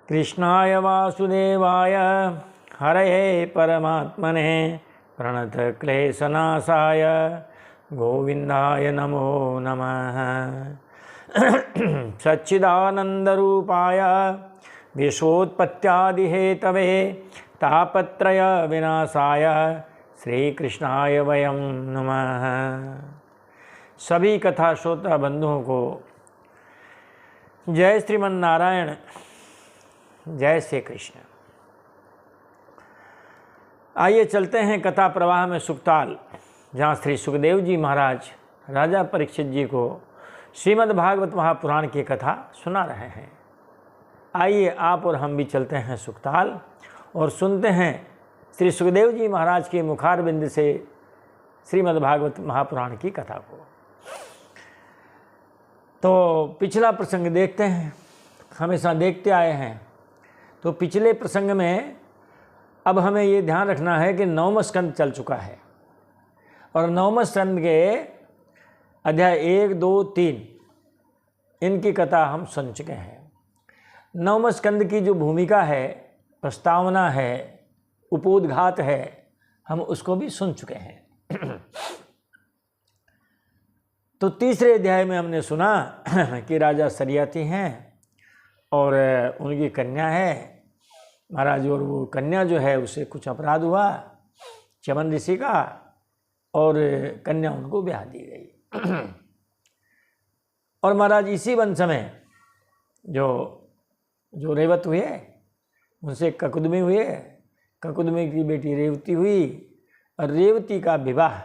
कृष्णाय वासुदेवाय हरये परमात्मने प्रणतक्लेशनाशाय गोविन्दाय नमो नमः। सच्चिदानन्दरूपाय विश्वोत्पत्त्यादिहेतवे तापत्रय विनाशाय श्रीकृष्णाय वयं नमः। सभी कथा श्रोता बंधुओं को जय श्रीमन्नारायण, जय श्री कृष्ण। आइए चलते हैं कथा प्रवाह में सुखताल, जहाँ श्री सुखदेव जी महाराज राजा परीक्षित जी को श्रीमद् भागवत महापुराण की कथा सुना रहे हैं। आइए आप और हम भी चलते हैं सुखताल और सुनते हैं श्री सुखदेव जी महाराज के मुखारबिंद से श्रीमद् भागवत महापुराण की कथा को। तो पिछला प्रसंग देखते हैं, हमेशा देखते आए हैं। तो पिछले प्रसंग में अब हमें ये ध्यान रखना है कि 9वां स्कंद चल चुका है और 9वें स्कंद के अध्याय 1, 2, 3 इनकी कथा हम सुन चुके हैं। 9वें स्कंद की जो भूमिका है, प्रस्तावना है, उपोद्घात है, हम उसको भी सुन चुके हैं। तो तीसरे अध्याय में हमने सुना कि राजा सरियाती हैं और उनकी कन्या है महाराज, और वो कन्या जो है उसे कुछ अपराध हुआ चमन ऋषि का और कन्या उनको ब्याह दी गई। और महाराज इसी वंश में जो रेवत हुए उनसे ककुदमी हुए, ककुदमी की बेटी रेवती हुई और रेवती का विवाह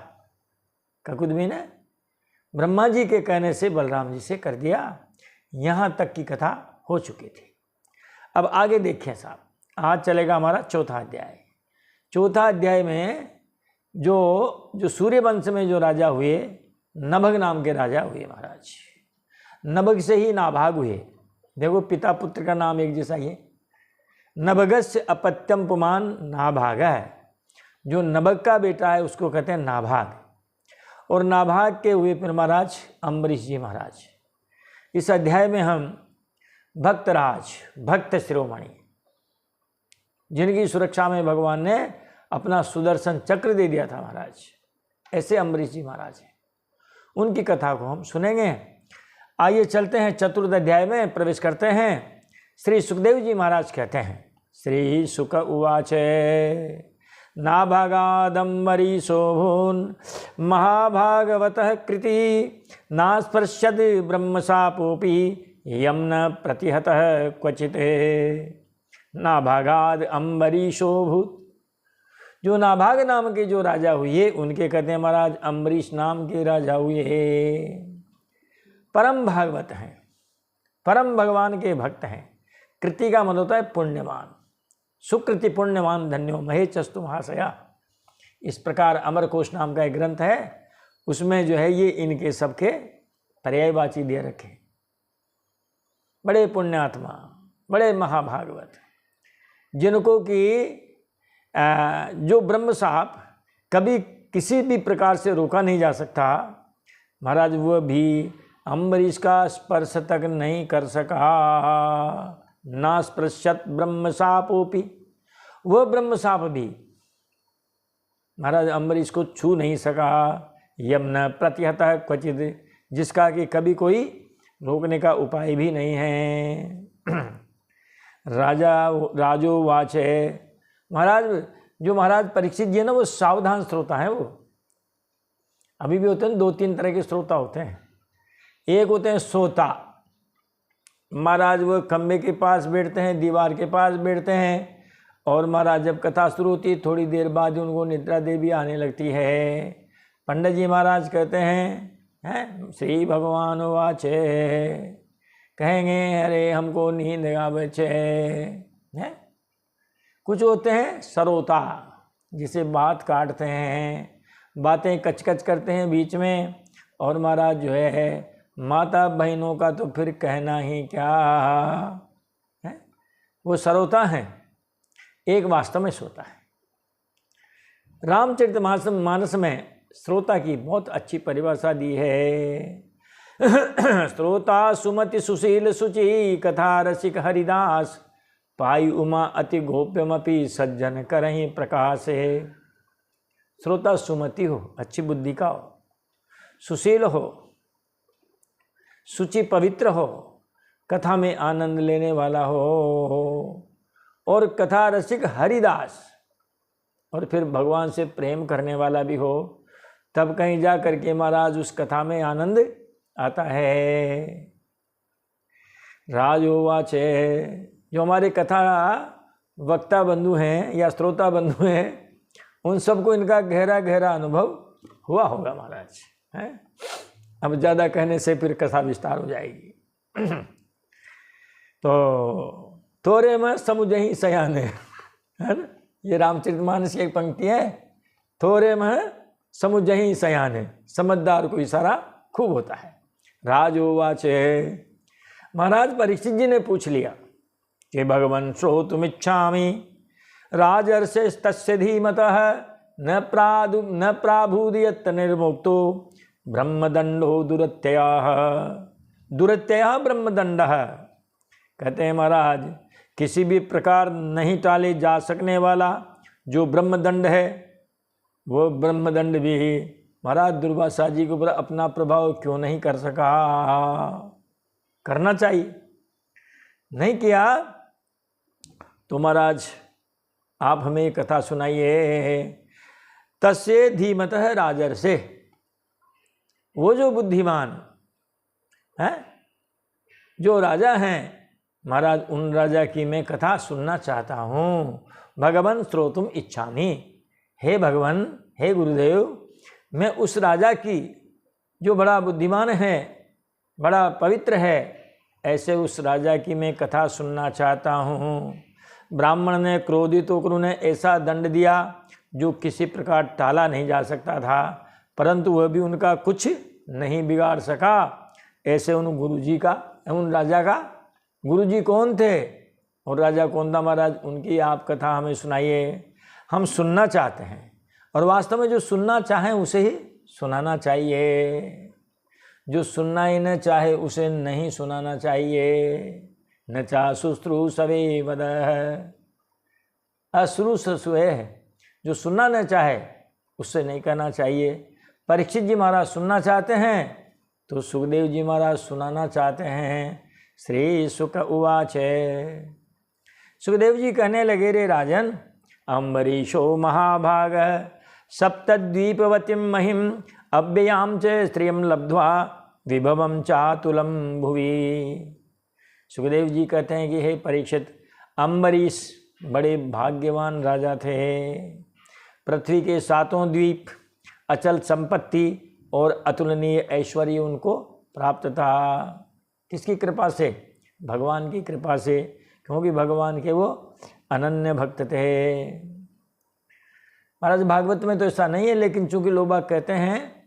ककुदमी ने ब्रह्मा जी के कहने से बलराम जी से कर दिया। यहाँ तक की कथा हो चुकी थी। अब आगे देखिए साहब, आज चलेगा हमारा चौथा अध्याय। चौथा अध्याय में जो सूर्य वंश में जो राजा हुए, नभग नाम के राजा हुए महाराज। नभग से ही नाभाग हुए। देखो पिता पुत्र का नाम एक जैसा ही है। नभगस्य अपत्यम पुमान नाभाग है। जो नभग का बेटा है उसको कहते हैं नाभाग। और नाभाग के हुए फिर महाराज अम्बरीश जी महाराज। इस अध्याय में हम भक्तराज, भक्त शिरोमणि, जिनकी सुरक्षा में भगवान ने अपना सुदर्शन चक्र दे दिया था महाराज, ऐसे अम्बरीश जी महाराज हैं, उनकी कथा को हम सुनेंगे। आइए चलते हैं चतुर्थ अध्याय में प्रवेश करते हैं। श्री सुखदेव जी महाराज कहते हैं, श्री सुक उवाच नाभागादम्बरीशो भून् महाभागवतः कृति नास्पृश्यद ब्रह्मशापोऽपि यं न प्रतिहतः क्वचित्। नाभागाद अम्बरीशो भूत्। जो नाभाग नाम के जो राजा हुए उनके कहते हैं महाराज अम्बरीश नाम के राजा हुए। परम भागवत हैं, परम भगवान के भक्त हैं। कृति का मतलब होता है पुण्यवान। सुकृति पुण्यवान धन्यो महेचस्तु महाशया। इस प्रकार अमरकोश नाम का एक ग्रंथ है, उसमें जो है ये इनके सबके पर्यायवाची दे रखे। बड़े पुण्यात्मा, बड़े महाभागवत, जिनको कि जो ब्रह्म साप कभी किसी भी प्रकार से रोका नहीं जा सकता महाराज, वह भी अम्बरीश का स्पर्श तक नहीं कर सका। ना स्पृश्यत ब्रह्म सापोपि। वह ब्रह्म साप भी महाराज अम्बरीश को छू नहीं सका। यम न प्रतिहतः क्वचित। जिसका कि कभी कोई रोकने का उपाय भी नहीं है। राजो वाच है महाराज। जो महाराज परीक्षित जी है ना, वो सावधान श्रोता है। वो अभी भी होते हैं 2-3 तरह के श्रोता होते हैं। एक होते हैं सोता महाराज, वो खम्भे के पास बैठते हैं, दीवार के पास बैठते हैं और महाराज जब कथा शुरू होती है थोड़ी देर बाद उनको निद्रा देवी आने लगती है। पंडित जी महाराज कहते हैं श्री भगवान वाच, कहेंगे अरे हमको नींद आवे है। कुछ होते हैं सरोता, जिसे बात काटते हैं, बातें कचकच करते हैं बीच में। और महाराज जो है माता बहनों का तो फिर कहना ही क्या है, वो सरोता हैं। एक वास्तव में श्रोता है। रामचरितमानस में श्रोता की बहुत अच्छी परिभाषा दी है। श्रोता सुमति सुशील सुचि कथा रसिक हरिदास पाई उमा अति गोप्यमपि सज्जन करहि प्रकाशे। श्रोता सुमति हो, अच्छी बुद्धि का हो, सुशील हो, शुचि पवित्र हो, कथा में आनंद लेने वाला हो और कथा रसिक हरिदास, और फिर भगवान से प्रेम करने वाला भी हो, तब कहीं जा करके महाराज उस कथा में आनंद आता है। राजोवाच, जो हमारे कथा वक्ता बंधु हैं या श्रोता बंधु हैं, उन सबको इनका गहरा गहरा अनुभव हुआ होगा महाराज, है। अब ज़्यादा कहने से फिर कथा विस्तार हो जाएगी। तो तोरे में समुझहि सयाने, है ना, ये रामचरितमानस की एक पंक्ति है। थोरे में समुझहि सयाने, समझदार को इशारा खूब होता है। राजोवाच, महाराज परीक्षित जी ने पूछ लिया कि भगवन् श्रोतुमिच्छामि राजर्षिस्तस्य धीमतः न प्राभूदयत् निर्मुक्तो ब्रह्मदंडो दुरत्ययः। दुरत्ययः ब्रह्मदंडः। कहते हैं महाराज, किसी भी प्रकार नहीं टाले जा सकने वाला जो ब्रह्मदंड है, वो ब्रह्मदंड भी महाराज दुर्वासा जी के ऊपर अपना प्रभाव क्यों नहीं कर सका। करना चाहिए, नहीं किया तो महाराज आप हमें कथा सुनाइए। तस्य धीमतः राजर्षे, वो जो बुद्धिमान है, जो राजा हैं महाराज, उन राजा की मैं कथा सुनना चाहता हूँ। भगवन् श्रोतुम इच्छामि, हे भगवान, हे गुरुदेव, मैं उस राजा की जो बड़ा बुद्धिमान है, बड़ा पवित्र है, ऐसे उस राजा की मैं कथा सुनना चाहता हूँ। ब्राह्मण ने क्रोधित होकर उन्हें ऐसा दंड दिया जो किसी प्रकार टाला नहीं जा सकता था, परंतु वह भी उनका कुछ नहीं बिगाड़ सका। ऐसे उन गुरुजी का, उन राजा का, गुरुजी कौन थे और राजा कौन था महाराज, उनकी आप कथा हमें सुनाइए। हम सुनना चाहते हैं, और वास्तव में जो सुनना चाहें उसे ही सुनाना चाहिए। जो सुनना ही न चाहे उसे नहीं सुनाना चाहिए। न चा शुश्रू सवे वद, अश्रु ससुए, जो सुनना न चाहे उससे नहीं कहना चाहिए। परीक्षित जी महाराज सुनना चाहते हैं तो सुखदेव जी महाराज सुनाना चाहते हैं। श्री सुक उवाच, सुखदेव जी कहने लगे, रे राजन, अम्बरीशो महाभाग सप्तद्वीपवतीं महिम अव्ययां च स्त्रियं लब्ध्वा विभवं चातुलं भुवि। सुखदेव जी कहते हैं कि हे परीक्षित, अम्बरीश बड़े भाग्यवान राजा थे। पृथ्वी के 7 द्वीप, अचल संपत्ति और अतुलनीय ऐश्वर्य उनको प्राप्त था। किसकी कृपा से? भगवान की कृपा से, क्योंकि भगवान के वो अनन्य भक्त थे। महाराज भागवत में तो ऐसा नहीं है, लेकिन चूंकि लोग बाग कहते हैं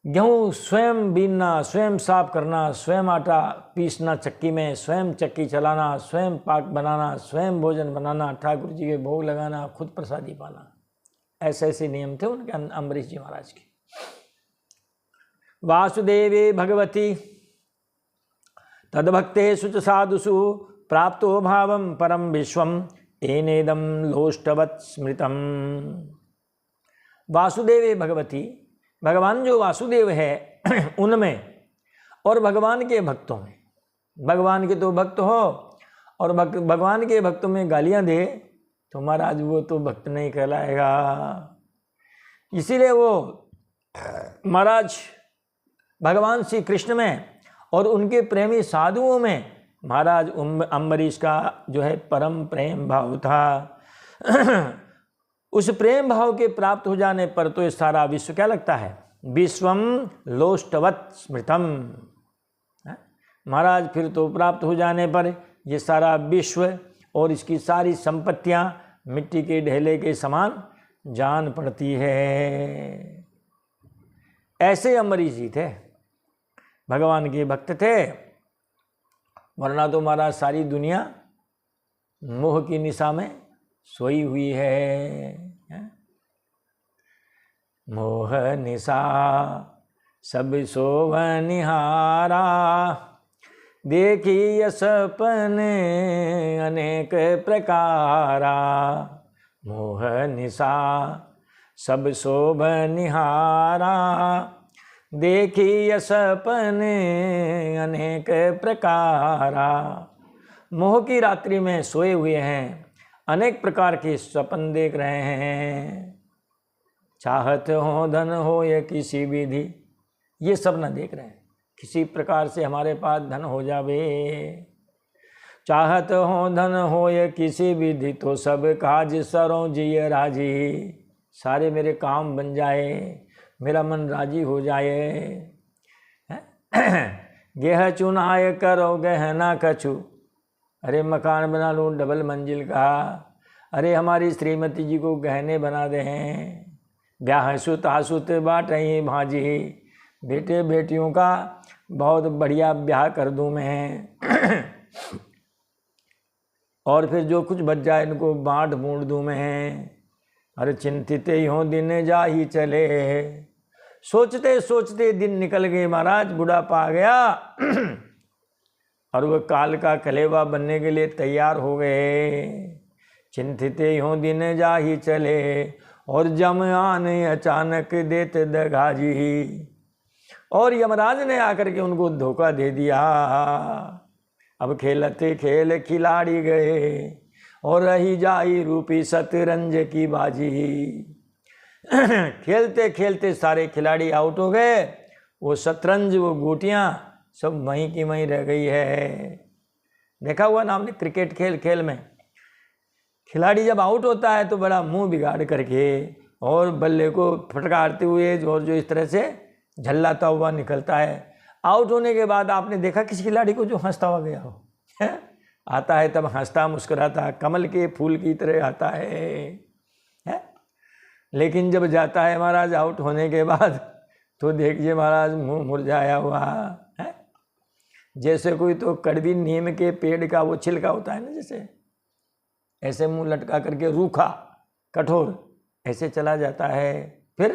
गेहूँ स्वयं बीनना, स्वयं साफ करना, स्वयं आटा पीसना चक्की में, स्वयं चक्की चलाना, स्वयं पाक बनाना, स्वयं भोजन बनाना, ठाकुर जी के भोग लगाना, खुद प्रसादी पाना, ऐसे ऐसे नियम थे उनके अम्बरीश जी महाराज के। वासुदेवे भगवती तद्भक्तेषु च साधुषु प्राप्तो भावं परम विश्वम एनेदम लोष्टवत् स्मृतम। वासुदेवे भगवती, भगवान जो वासुदेव है उनमें और भगवान के भक्तों में। भगवान के तो भक्त हो और भगवान के भक्तों में गालियां दे तो महाराज वो तो भक्त नहीं कहलाएगा। इसीलिए वो महाराज भगवान श्री कृष्ण में और उनके प्रेमी साधुओं में महाराज अम्बरीश का जो है परम प्रेम भाव था। उस प्रेम भाव के प्राप्त हो जाने पर तो ये सारा विश्व क्या लगता है? विश्वम लोष्टवत् स्मृतम। महाराज फिर तो प्राप्त हो जाने पर ये सारा विश्व और इसकी सारी संपत्तियां मिट्टी के ढेले के समान जान पड़ती है। ऐसे अम्बरीश जी थे, भगवान के भक्त थे, वरना तो महाराज सारी दुनिया मोह की निशा में सोई हुई है। मोह निशा सब सोवनिहारा देखिय सपने अनेक प्रकारा, मोह निशा सब शोभ निहारा। देखिय सपने अनेक प्रकारा, मोह की रात्रि में सोए हुए हैं, अनेक प्रकार के स्वप्न देख रहे हैं। चाहत हो धन हो या किसी विधि, ये सब न देख रहे हैं, किसी प्रकार से हमारे पास धन हो जावे। चाहत हो धन हो या किसी विधि, तो सब काज सरों जिय राजी। सारे मेरे काम बन जाए, मेरा मन राजी हो जाए। गेह चुनाय करो गहना कछु, अरे मकान बना लूँ डबल मंजिल का। अरे हमारी श्रीमती जी को गहने बना दें। ब्याह सुत आसुत बाटई भाजी, बेटे बेटियों का बहुत बढ़िया ब्याह कर दूं मैं। और फिर जो कुछ बच जाए इनको बांट बूंट दूं मैं। अरे चिंतित यूं दिन जा ही चले, सोचते सोचते दिन निकल गए महाराज, बुढ़ापा आ गया। और वह काल का कलेवा बनने के लिए तैयार हो गए। चिंतित यूं दिन जा ही चले, और जम आने अचानक देते दगाजी। और यमराज ने आकर के उनको धोखा दे दिया। अब खेलते खेल खिलाड़ी गए, और रही जाई रूपी शतरंज की बाजी। खेलते खेलते सारे खिलाड़ी आउट हो गए, वो शतरंज वो गोटियां सब वहीं की वहीं रह गई है। देखा हुआ ना आपने क्रिकेट खेल में खिलाड़ी जब आउट होता है तो बड़ा मुंह बिगाड़ करके और बल्ले को फटकारते हुए और जो इस तरह से झल्लाता हुआ निकलता है। आउट होने के बाद आपने देखा किसी खिलाड़ी को जो हंसता हुआ गया हो? आता है तब हंसता मुस्कुराता कमल के फूल की तरह आता है? लेकिन जब जाता है महाराज आउट होने के बाद तो देखिए महाराज मुंह मुरझाया हुआ है, जैसे कोई तो कड़वी नीम के पेड़ का वो छिलका होता है ना, जैसे ऐसे मुंह लटका करके रूखा कठोर ऐसे चला जाता है। फिर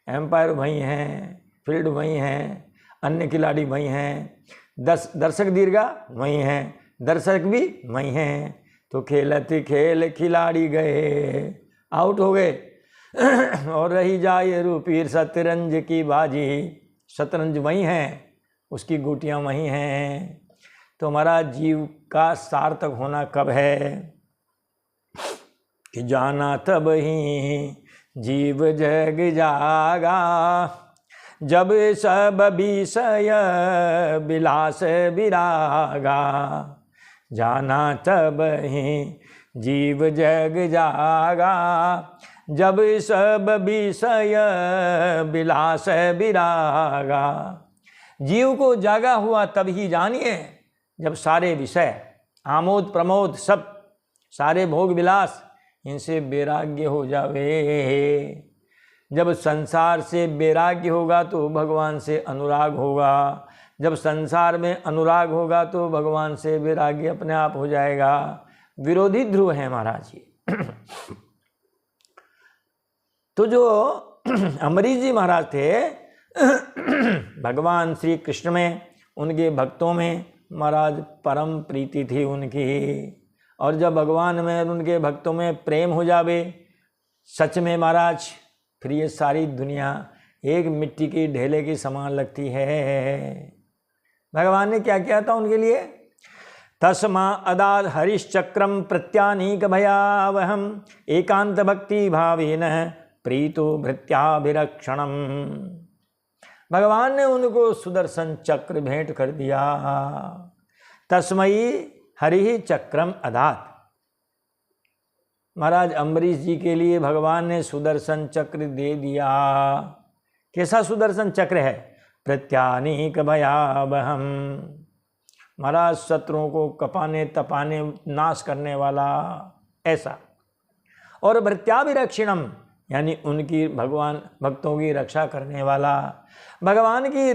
एम्पायर वहीं हैं, फील्ड वहीं हैं, अन्य खिलाड़ी वहीं हैं, दर्शक दीर्घा वहीं हैं, दर्शक भी वहीं हैं। तो खेलते खेल खिलाड़ी गए, आउट हो गए। और रही जाए रूपी शतरंज की बाजी, शतरंज वहीं हैं, उसकी गोटियां वहीं हैं। तो हमारा जीव का सार्थक होना कब है कि जाना तब ही जीव जग जागा, जब सब विषय विलास विरागा। जाना तब ही जीव जग जागा, जब सब विषय विलास विरागा। जीव को जागा हुआ तब ही जानिए जब सारे विषय आमोद प्रमोद सब सारे भोग विलास इनसे वैराग्य हो जावे। जब संसार से वैराग्य होगा तो भगवान से अनुराग होगा, जब संसार में अनुराग होगा तो भगवान से वैराग्य अपने आप हो जाएगा। विरोधी ध्रुव है महाराज जी। तो जो अम्बरीश जी महाराज थे भगवान श्री कृष्ण में, उनके भक्तों में महाराज परम प्रीति थी उनकी। और जब भगवान में उनके भक्तों में प्रेम हो जावे सच में महाराज, फिर ये सारी दुनिया एक मिट्टी की ढेले की समान लगती है। भगवान ने क्या किया था उनके लिए? तस्मा अदाद हरिश्चक्रम प्रत्यानीक भयावहम एकांत भक्ति भावेन प्रीतो भृत्याभिरक्षणम। भगवान ने उनको सुदर्शन चक्र भेंट कर दिया। तस्मयी हरि चक्रम अदात। महाराज अम्बरीश जी के लिए भगवान ने सुदर्शन चक्र दे दिया। कैसा सुदर्शन चक्र है? प्रत्यानीक भयावहम। महाराज शत्रुओं को कपाने तपाने नाश करने वाला ऐसा। और भृत्याभिरक्षणम यानी उनकी भगवान भक्तों की रक्षा करने वाला, भगवान की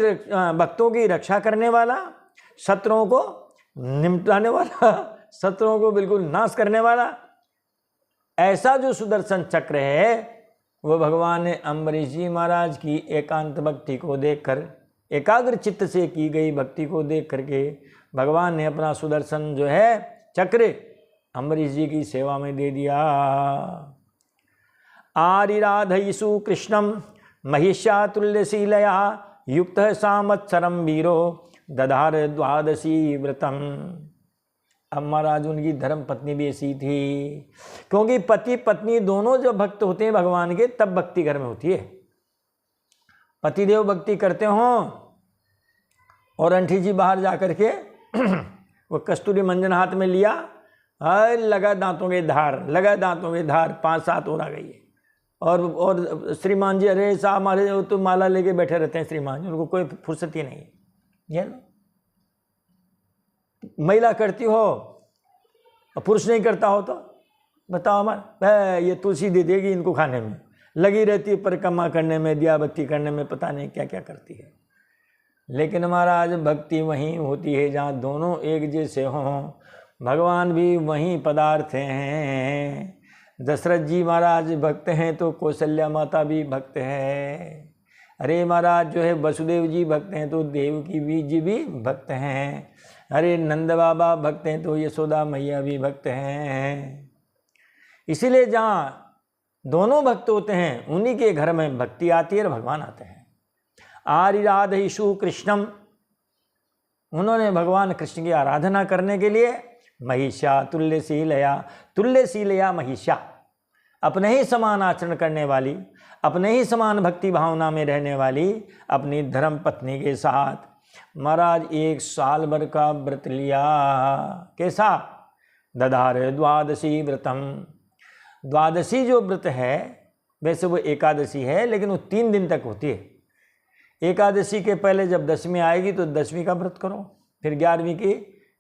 भक्तों की रक्षा करने वाला, शत्रुओं को निपटाने वाला, शत्रुओं को बिल्कुल नाश करने वाला। ऐसा जो सुदर्शन चक्र है वो भगवान ने अम्बरीश जी महाराज की एकांत भक्ति को देखकर एकाग्र चित्त से की गई भक्ति को देख करके भगवान ने अपना सुदर्शन जो है चक्र अम्बरीश जी की सेवा में दे दिया। आरिराधयिषु कृष्णम महिष्यातुल्यशीलया युक्त सामत्सरम वीरो दधार द्वादशी व्रतम। अब महाराज उनकी धर्म पत्नी भी ऐसी थी, क्योंकि पति पत्नी दोनों जब भक्त होते हैं भगवान के तब भक्ति घर में होती है। पतिदेव भक्ति करते हों और अंठी जी बाहर जा कर के वो कस्तूरी मंजन हाथ में लिया, लगा दांतों के धार, लगा दांतों के धार, 5-7 और आ गई है। और श्रीमान जी, अरे साहब हमारे तो माला लेके बैठे रहते हैं श्रीमान जी, उनको कोई फुर्सत ही नहीं है। ये महिला करती हो और पुरुष नहीं करता हो तो बताओ, हमारा ये तुलसी दे देगी इनको खाने में, लगी रहती है परिक्रमा करने में, दिया बत्ती करने में, पता नहीं क्या क्या करती है। लेकिन महाराज भक्ति वहीं होती है जहाँ दोनों एक जैसे हों। भगवान भी वहीं पदार्थ हैं। दशरथ जी महाराज भक्त हैं तो कौशल्या माता भी भक्त है। अरे महाराज जो है वसुदेव जी भक्त हैं तो देवकी जी भी भक्त हैं। अरे नंद बाबा भक्त हैं तो यशोदा मैया भी भक्त हैं। इसीलिए जहाँ दोनों भक्त होते हैं उन्हीं के घर में भक्ति आती है और भगवान आते हैं। आरिराधयिषु कृष्णम, उन्होंने भगवान कृष्ण की आराधना करने के लिए महिषा तुल्यशीलया, तुल्यशीलया महिषा, अपने ही समान आचरण करने वाली, अपने ही समान भक्ति भावना में रहने वाली अपनी धर्म पत्नी के साथ महाराज 1 साल भर का व्रत लिया। कैसा? दधार द्वादशी व्रतम। द्वादशी जो व्रत है वैसे वो एकादशी है, लेकिन वो 3 दिन तक होती है। एकादशी के पहले जब दशमी आएगी तो दशमी का व्रत करो, फिर 11वीं की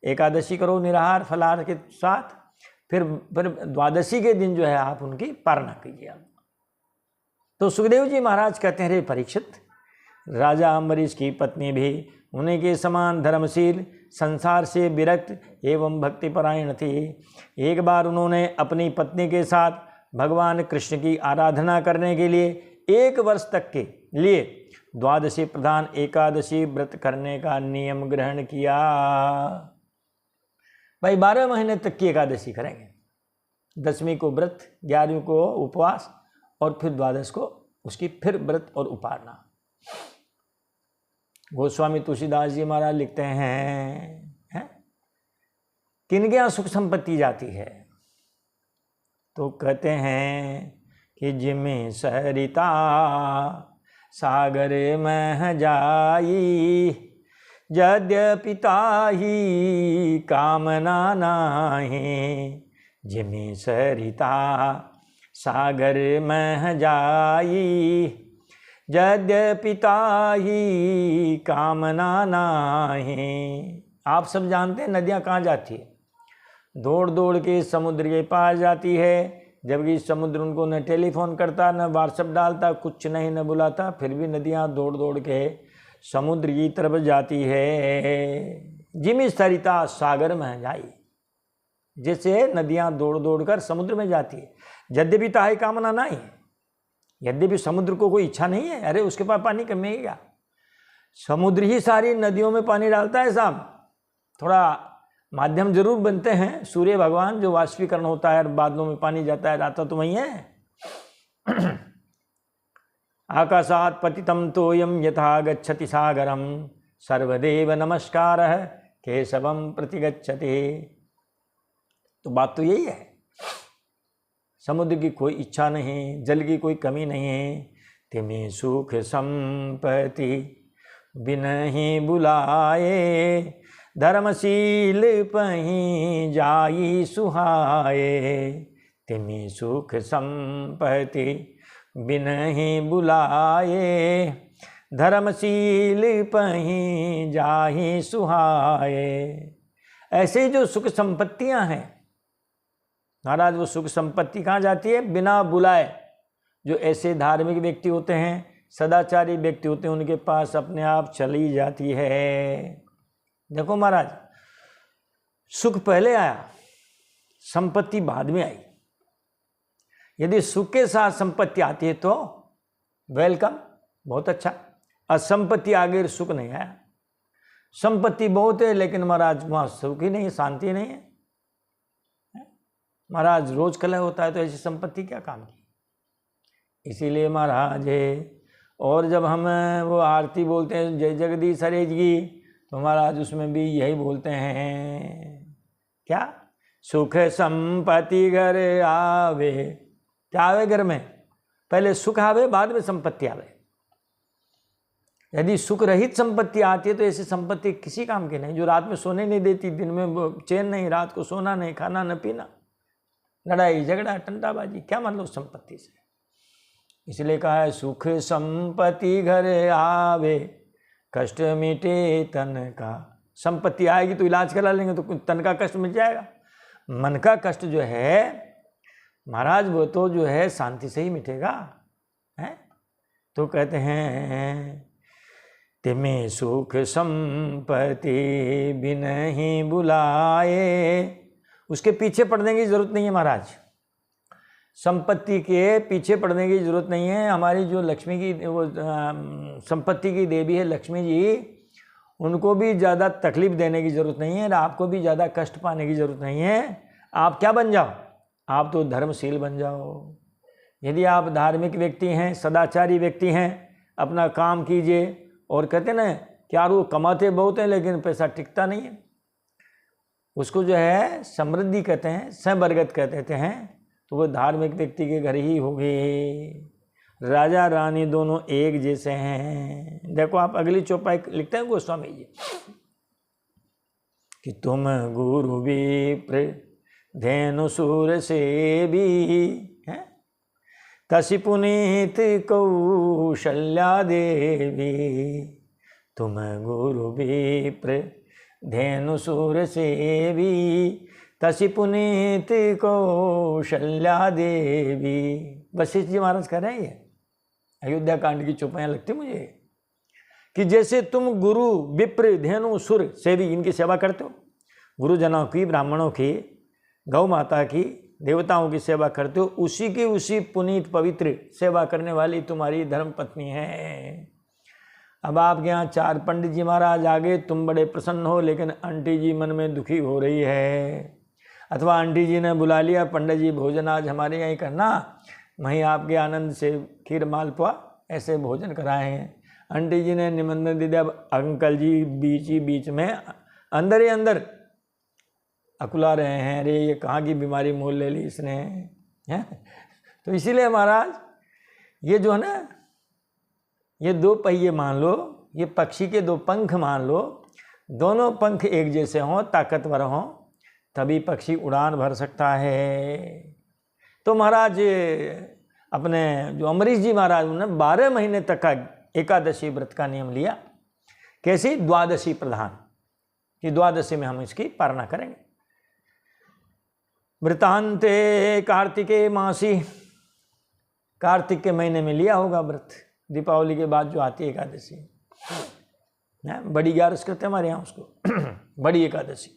एकादशी करो निराहार फलाहार के साथ, फिर द्वादशी के दिन जो है आप उनकी पारणा कीजिए। तो सुखदेव जी महाराज कहते हैं, रे परीक्षित, राजा अम्बरीश की पत्नी भी उन्हीं के समान धर्मशील, संसार से विरक्त एवं भक्तिपरायण थी। एक बार उन्होंने अपनी पत्नी के साथ भगवान कृष्ण की आराधना करने के लिए 1 वर्ष तक के लिए द्वादशी प्रधान एकादशी व्रत करने का नियम ग्रहण किया। भाई 12 महीने तक की एकादशी करेंगे, दशमी को व्रत, 11वीं को उपवास और फिर द्वादश को उसकी फिर व्रत और उपासना। गोस्वामी तुलसीदास जी महाराज लिखते हैं, किनके यहाँ सुख संपत्ति जाती है? तो कहते हैं कि जिम्मे सरिता सागर में जाई, यद्यपि ताहि कामना नाहि। जिम्मे सरिता सागर में जाई, यद्यपि ताहि कामना नाहि। आप सब जानते हैं नदियाँ कहाँ जाती है? दौड़ दौड़ के समुद्र के पास जाती है, जबकि समुद्र उनको न टेलीफोन करता, न व्हाट्सएप डालता, कुछ नहीं, न बुलाता, फिर भी नदियाँ दौड़ दौड़ के समुद्र की तरफ जाती है। जिमी सरिता सागर में जाई, जैसे नदियाँ दौड़ दौड़ कर समुद्र में जाती है। यद्यपि ताहि कामना नहीं, यद्यपि समुद्र को कोई इच्छा नहीं है, अरे उसके पास पानी कमेगा, समुद्र ही सारी नदियों में पानी डालता है साहब। थोड़ा माध्यम जरूर बनते हैं, सूर्य भगवान जो वाष्पीकरण होता है और बादलों में पानी जाता है, राता तो वही है। आकाशात् पतितं तोयं यथा गच्छति सागरं, सर्वदेव नमस्कारः केशवं प्रतिगच्छति। तो बात तो यही है, समुद्र की कोई इच्छा नहीं, जल की कोई कमी नहीं है। तिमी सुख संपत्ति बिनहि बुलाए, धर्मशील पहीं जाई सुहाए। तिमी सुख संपत्ति बिनहि बुलाए, धर्मशील पहीं जाई सुहाए। ऐसे जो सुख संपत्तियां हैं महाराज, वो सुख संपत्ति कहाँ जाती है? बिना बुलाए। जो ऐसे धार्मिक व्यक्ति होते हैं, सदाचारी व्यक्ति होते हैं, उनके पास अपने आप चली जाती है। देखो महाराज, सुख पहले आया, संपत्ति बाद में आई। यदि सुख के साथ संपत्ति आती है तो वेलकम, बहुत अच्छा। असंपत्ति आगे सुख नहीं आया। संपत्ति बहुत है लेकिन महाराज वहाँ सुख ही नहीं है, शांति नहीं है। महाराज रोज कलह होता है तो ऐसी संपत्ति क्या काम की। इसीलिए महाराज और जब हम वो आरती बोलते हैं जय जगदीश हरेज की, तो महाराज उसमें भी यही बोलते हैं क्या, सुख संपत्ति घर आवे। क्या आवे घर में? पहले सुख आवे, बाद में संपत्ति आवे। यदि सुख रहित संपत्ति आती है तो ऐसी संपत्ति किसी काम की नहीं, जो रात में सोने नहीं देती, दिन में चैन नहीं, रात को सोना नहीं, खाना न पीना, लड़ाई झगड़ा टंटाबाजी, क्या मतलब संपत्ति से। इसलिए कहा है सुख संपत्ति घर आवे, कष्ट मिटे तन का। संपत्ति आएगी तो इलाज करा लेंगे तो तन का कष्ट मिट जाएगा। मन का कष्ट जो है महाराज वो तो जो है शांति से ही मिटेगा है। तो कहते हैं तिमें सुख संपत्ति बिन ही बुलाए। उसके पीछे पड़ने की जरूरत नहीं है महाराज, संपत्ति के पीछे पड़ने की जरूरत नहीं है। हमारी जो लक्ष्मी की वो संपत्ति की देवी है लक्ष्मी जी, उनको भी ज़्यादा तकलीफ देने की ज़रूरत नहीं है, आपको भी ज़्यादा कष्ट पाने की ज़रूरत नहीं है। आप क्या बन जाओ, आप तो धर्मशील बन जाओ। यदि आप धार्मिक व्यक्ति हैं, सदाचारी व्यक्ति हैं, अपना काम कीजिए। और कहते ना क्या वो कमाते बहुत हैं लेकिन पैसा टिकता नहीं है, उसको जो है समृद्धि कहते हैं, सबरगत कहते हैं। तो वो धार्मिक व्यक्ति के घर ही होगी। राजा रानी दोनों एक जैसे हैं। देखो आप अगली चौपाई लिखते हैं गोस्वामी जी कि तुम गुरु विप्र धेनु सूर से भी हैं, तसी पुनीत कौशल्या देवी। तुम गुरु विप्र धेनु सूर से भी, तसी पुनीत कौशल्या देवी। वशिष्ठ जी महाराज कह रहे हैं ये अयोध्या कांड की चौपाइयाँ लगती मुझे कि जैसे तुम गुरु विप्र धेनु सुर से भी इनकी सेवा करते हो, गुरुजनों की, ब्राह्मणों की, गौ माता की, देवताओं की सेवा करते हो, उसी की उसी पुनीत पवित्र सेवा करने वाली तुम्हारी धर्म पत्नी है। अब आपके यहाँ 4 पंडित जी महाराज आ गए, तुम बड़े प्रसन्न हो, लेकिन आंटी जी मन में दुखी हो रही है। अथवा आंटी जी ने बुला लिया, पंडित जी भोजन आज हमारे यहाँ ही करना, वहीं आपके आनंद से खीर मालपुआ ऐसे भोजन कराए हैं। आंटी जी ने निमंत्रण दे दिया, अब अंकल जी बीच में अंदर ही अंदर अकुला रहे हैं, अरे ये कहाँ की बीमारी मोल ले ली इसने है। तो इसीलिए महाराज ये जो है ना, ये 2 पहिए मान लो, ये पक्षी के 2 पंख मान लो, दोनों पंख एक जैसे हों, ताकतवर हों, तभी पक्षी उड़ान भर सकता है। तो महाराज अपने जो अमरीश जी महाराज उन्होंने 12 महीने तक का एकादशी व्रत का नियम लिया। कैसी? द्वादशी प्रधान कि द्वादशी में हम इसकी पालना करेंगे। वृतांते कार्तिके मासी, कार्तिक के महीने में लिया होगा व्रत, दीपावली के बाद जो आती है एकादशी, बड़ी 11 करते हैं हमारे यहाँ उसको बड़ी एकादशी।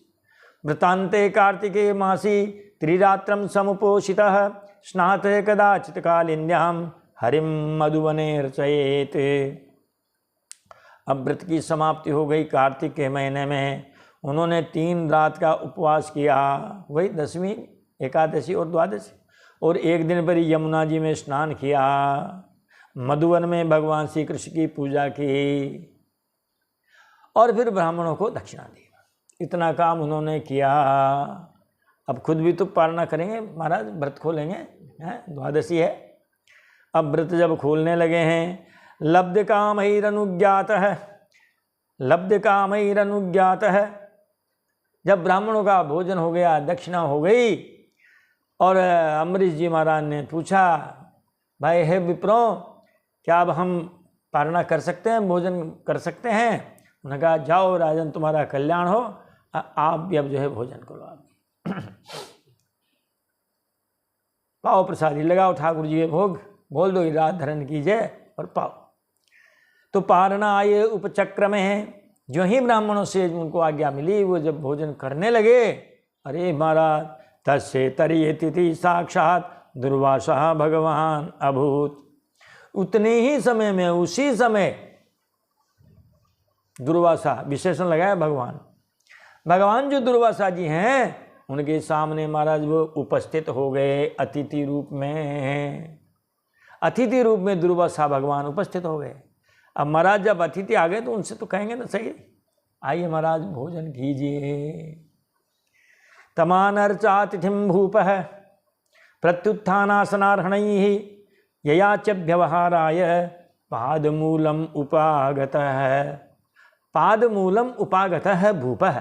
वृतांते कार्तिके मासी त्रिरात्रम समुपोषितः स्नात कदाचित कालिन्द्याम हरिम मधुवने रचयेत। अब व्रत की समाप्ति हो गई कार्तिक के महीने में, उन्होंने 3 रात का उपवास किया, वही 10वीं एकादशी और द्वादशी, और एक दिन पर यमुना जी में स्नान किया, मधुवन में भगवान श्री कृष्ण की पूजा की और फिर ब्राह्मणों को दक्षिणा दी। इतना काम उन्होंने किया। अब खुद भी तो पालना करेंगे महाराज, व्रत खोलेंगे, द्वादशी है। अब व्रत जब खोलने लगे हैं, लब्ध कामैरनुज्ञात है, लब्ध कामैरनुज्ञात है। जब ब्राह्मणों का भोजन हो गया, दक्षिणा हो गई, और अमरीश जी महाराज ने पूछा, भाई हे विप्रों, क्या अब हम पालना कर सकते हैं, भोजन कर सकते हैं? उन्होंने कहा जाओ राजन, तुम्हारा कल्याण हो, आप भी अब जो है भोजन करो। आप पाओ प्रसादी, लगाओ ठाकुर जी के भोग, बोल दो रात धरण कीजिए और पाओ। तो पारना आए उपचक्र में है। जो ही ब्राह्मणों से उनको आज्ञा मिली, वो जब भोजन करने लगे, अरे महाराज तस्य तरियति साक्षात दुर्वासा भगवान अभूत। उतने ही समय में, उसी समय दुर्वासा विशेषण लगाया भगवान। भगवान जो दुर्वासा जी हैं उनके सामने महाराज वो उपस्थित हो गए अतिथि रूप में। अतिथि रूप में दुर्वासा भगवान उपस्थित हो गए। अब महाराज जब अतिथि आ गए तो उनसे तो कहेंगे ना, सही आइए महाराज भोजन कीजिए। तमानर्चातिथिम भूपः प्रत्युत्थानासनार्हणैः ययाच व्यवहाराय पादमूलम उपागतः। पादमूलम उपागतः भूपः,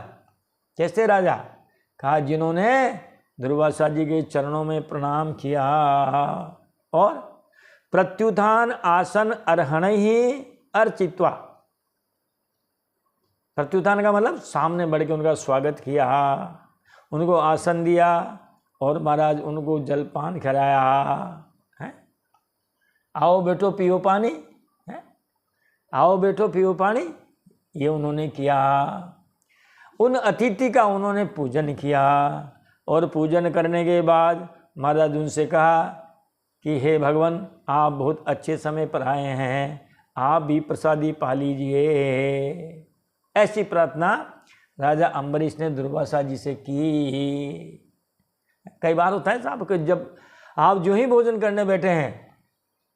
कैसे राजा? कहा जिन्होंने दुर्वासा जी के चरणों में प्रणाम किया और प्रत्युत्थान आसन अर्हणैः अर्चित्वा। प्रत्युत्थान का मतलब सामने बढ़ के उनका स्वागत किया, उनको आसन दिया और महाराज उनको जलपान कराया है। आओ बेटो पियो पानी है, आओ बेटो पियो पानी, ये उन्होंने किया। उन अतिथि का उन्होंने पूजन किया और पूजन करने के बाद महाराज उनसे कहा कि हे भगवान, आप बहुत अच्छे समय पर आए हैं, आप भी प्रसादी पा लीजिए। ऐसी प्रार्थना राजा अम्बरीश ने दुर्वासा जी से की। कई बार होता है साहब कि जब आप जो ही भोजन करने बैठे हैं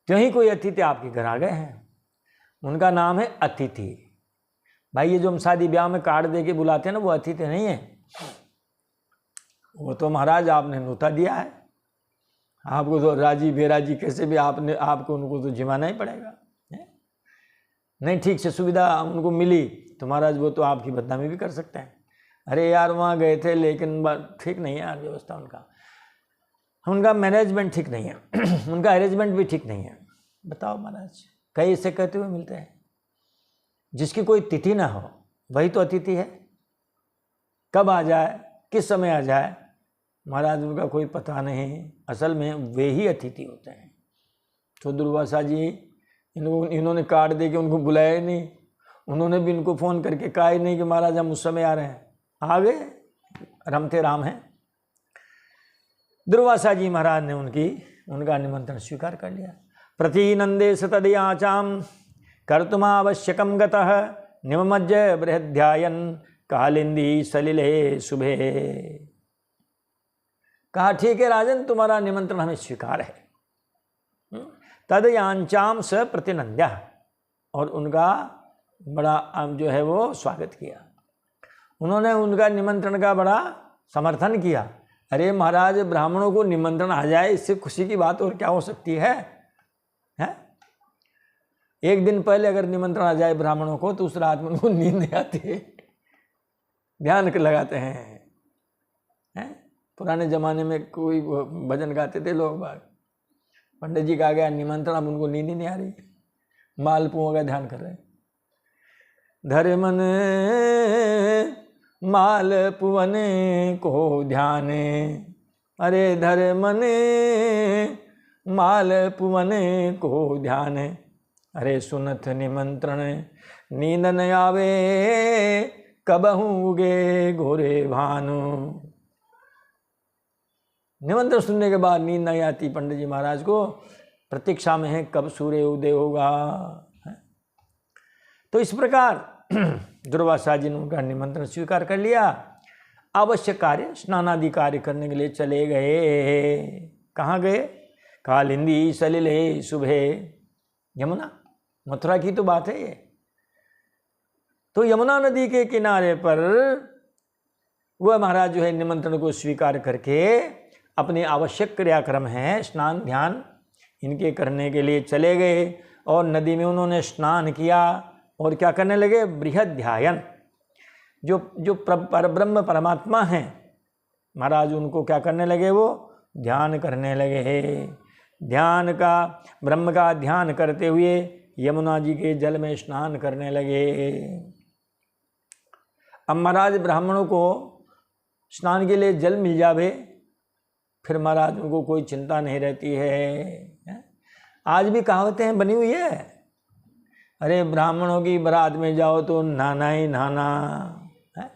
तो ही कोई अतिथि आपके घर आ गए हैं, उनका नाम है अतिथि। भाई ये जो हम शादी ब्याह में कार्ड दे के बुलाते हैं ना, वो अतिथि नहीं है, वो तो महाराज आपने न्योता दिया है, आपको तो राजी बेराजी कैसे भी आपको उनको तो जिमाना ही पड़ेगा। नहीं ठीक से सुविधा उनको मिली तो महाराज वो तो आपकी बदनामी भी कर सकते हैं। अरे यार वहाँ गए थे लेकिन ठीक नहीं है यार व्यवस्था, उनका मैनेजमेंट ठीक नहीं है, उनका अरेंजमेंट भी ठीक नहीं है। बताओ महाराज, कई ऐसे कहते हुए मिलते हैं। जिसकी कोई तिथि ना हो वही तो अतिथि है, कब आ जाए किस समय आ जाए महाराज उनका कोई पता नहीं। असल में वे ही अतिथि होते हैं। तो दुर्वासा जी इन्होंने कार्ड दे के उनको बुलाया ही नहीं, उन्होंने भी इनको फ़ोन करके कहा ही नहीं कि महाराज हम उस समय आ रहे हैं। आ गए, रमते राम हैं। दुर्वासा जी महाराज ने उनका निमंत्रण स्वीकार कर लिया। प्रतिनंदे सतदयाचाम कर्तुमावश्यकम गतः निमज्ज बृहध्यायन कालिंदी सलिले शुभे। कहा ठीक है राजन, तुम्हारा निमंत्रण हमें स्वीकार है। तदयांचाम स प्रतिनंद्या, और उनका बड़ा जो है वो स्वागत किया। उन्होंने उनका निमंत्रण का बड़ा समर्थन किया। अरे महाराज ब्राह्मणों को निमंत्रण आ जाए, इससे खुशी की बात और क्या हो सकती है? एक दिन पहले अगर निमंत्रण आ जाए ब्राह्मणों को तो उस रात में उनको नींद नहीं आती, ध्यान लगाते हैं। पुराने ज़माने में कोई भजन गाते थे लोग बाग, पंडित जी का आ गया निमंत्रण, अब उनको नींद ही नहीं आ रही, मालपुओं का ध्यान कर रहे हैं। धरे मन मालपुअन को ध्यान, अरे धरे मन मालपुअन को ध्यान, अरे सुनत निमंत्रण नींद न आवे कबहू उगे घोरे भानु। निमंत्रण सुनने के बाद नींद नहीं आती पंडित जी महाराज को, प्रतीक्षा में है कब सूर्य उदय होगा। तो इस प्रकार दुर्वासा जी ने उनका निमंत्रण स्वीकार कर लिया। आवश्यक कार्य स्नानादि कार्य करने के लिए चले गए। कहाँ गए? कालिंदी सलिले शुभे, यमुना, मथुरा की तो बात है ये। तो यमुना नदी के किनारे पर वह महाराज जो है निमंत्रण को स्वीकार करके अपने आवश्यक क्रियाक्रम हैं स्नान ध्यान इनके करने के लिए चले गए। और नदी में उन्होंने स्नान किया और क्या करने लगे? बृहद ध्यान, जो परब्रह्म परमात्मा हैं महाराज उनको क्या करने लगे? वो ध्यान करने लगे। ध्यान का, ब्रह्म का ध्यान करते हुए यमुना जी के जल में स्नान करने लगे। अब महाराज ब्राह्मणों को स्नान के लिए जल मिल जावे, फिर महाराज उनको कोई चिंता नहीं रहती है। आज भी कहावतें बनी हुई है, अरे ब्राह्मणों की बारात में जाओ तो नहाना ही नहाना है,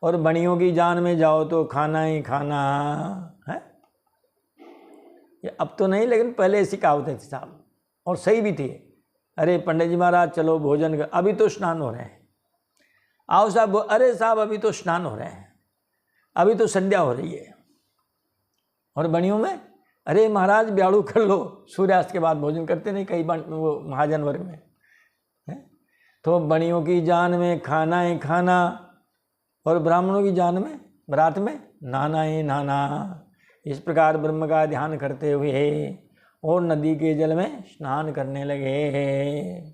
और बनियों की जान में जाओ तो खाना ही खाना है। ये अब तो नहीं, लेकिन पहले ऐसी कहावतें थी साहब, और सही भी थी। अरे पंडित जी महाराज चलो भोजन कर, अभी तो स्नान हो रहे हैं, आओ साहब, अरे साहब अभी तो स्नान हो रहे हैं, अभी तो संध्या हो रही है। और बणियों में, अरे महाराज ब्याड़ू कर लो, सूर्यास्त के बाद भोजन करते नहीं कई वो महाजन वर्ग में है? तो बणियों की जान में खाना ही खाना, और ब्राह्मणों की जान में रात में नहाना ही नहाना। इस प्रकार ब्रह्म का ध्यान करते हुए और नदी के जल में स्नान करने लगे।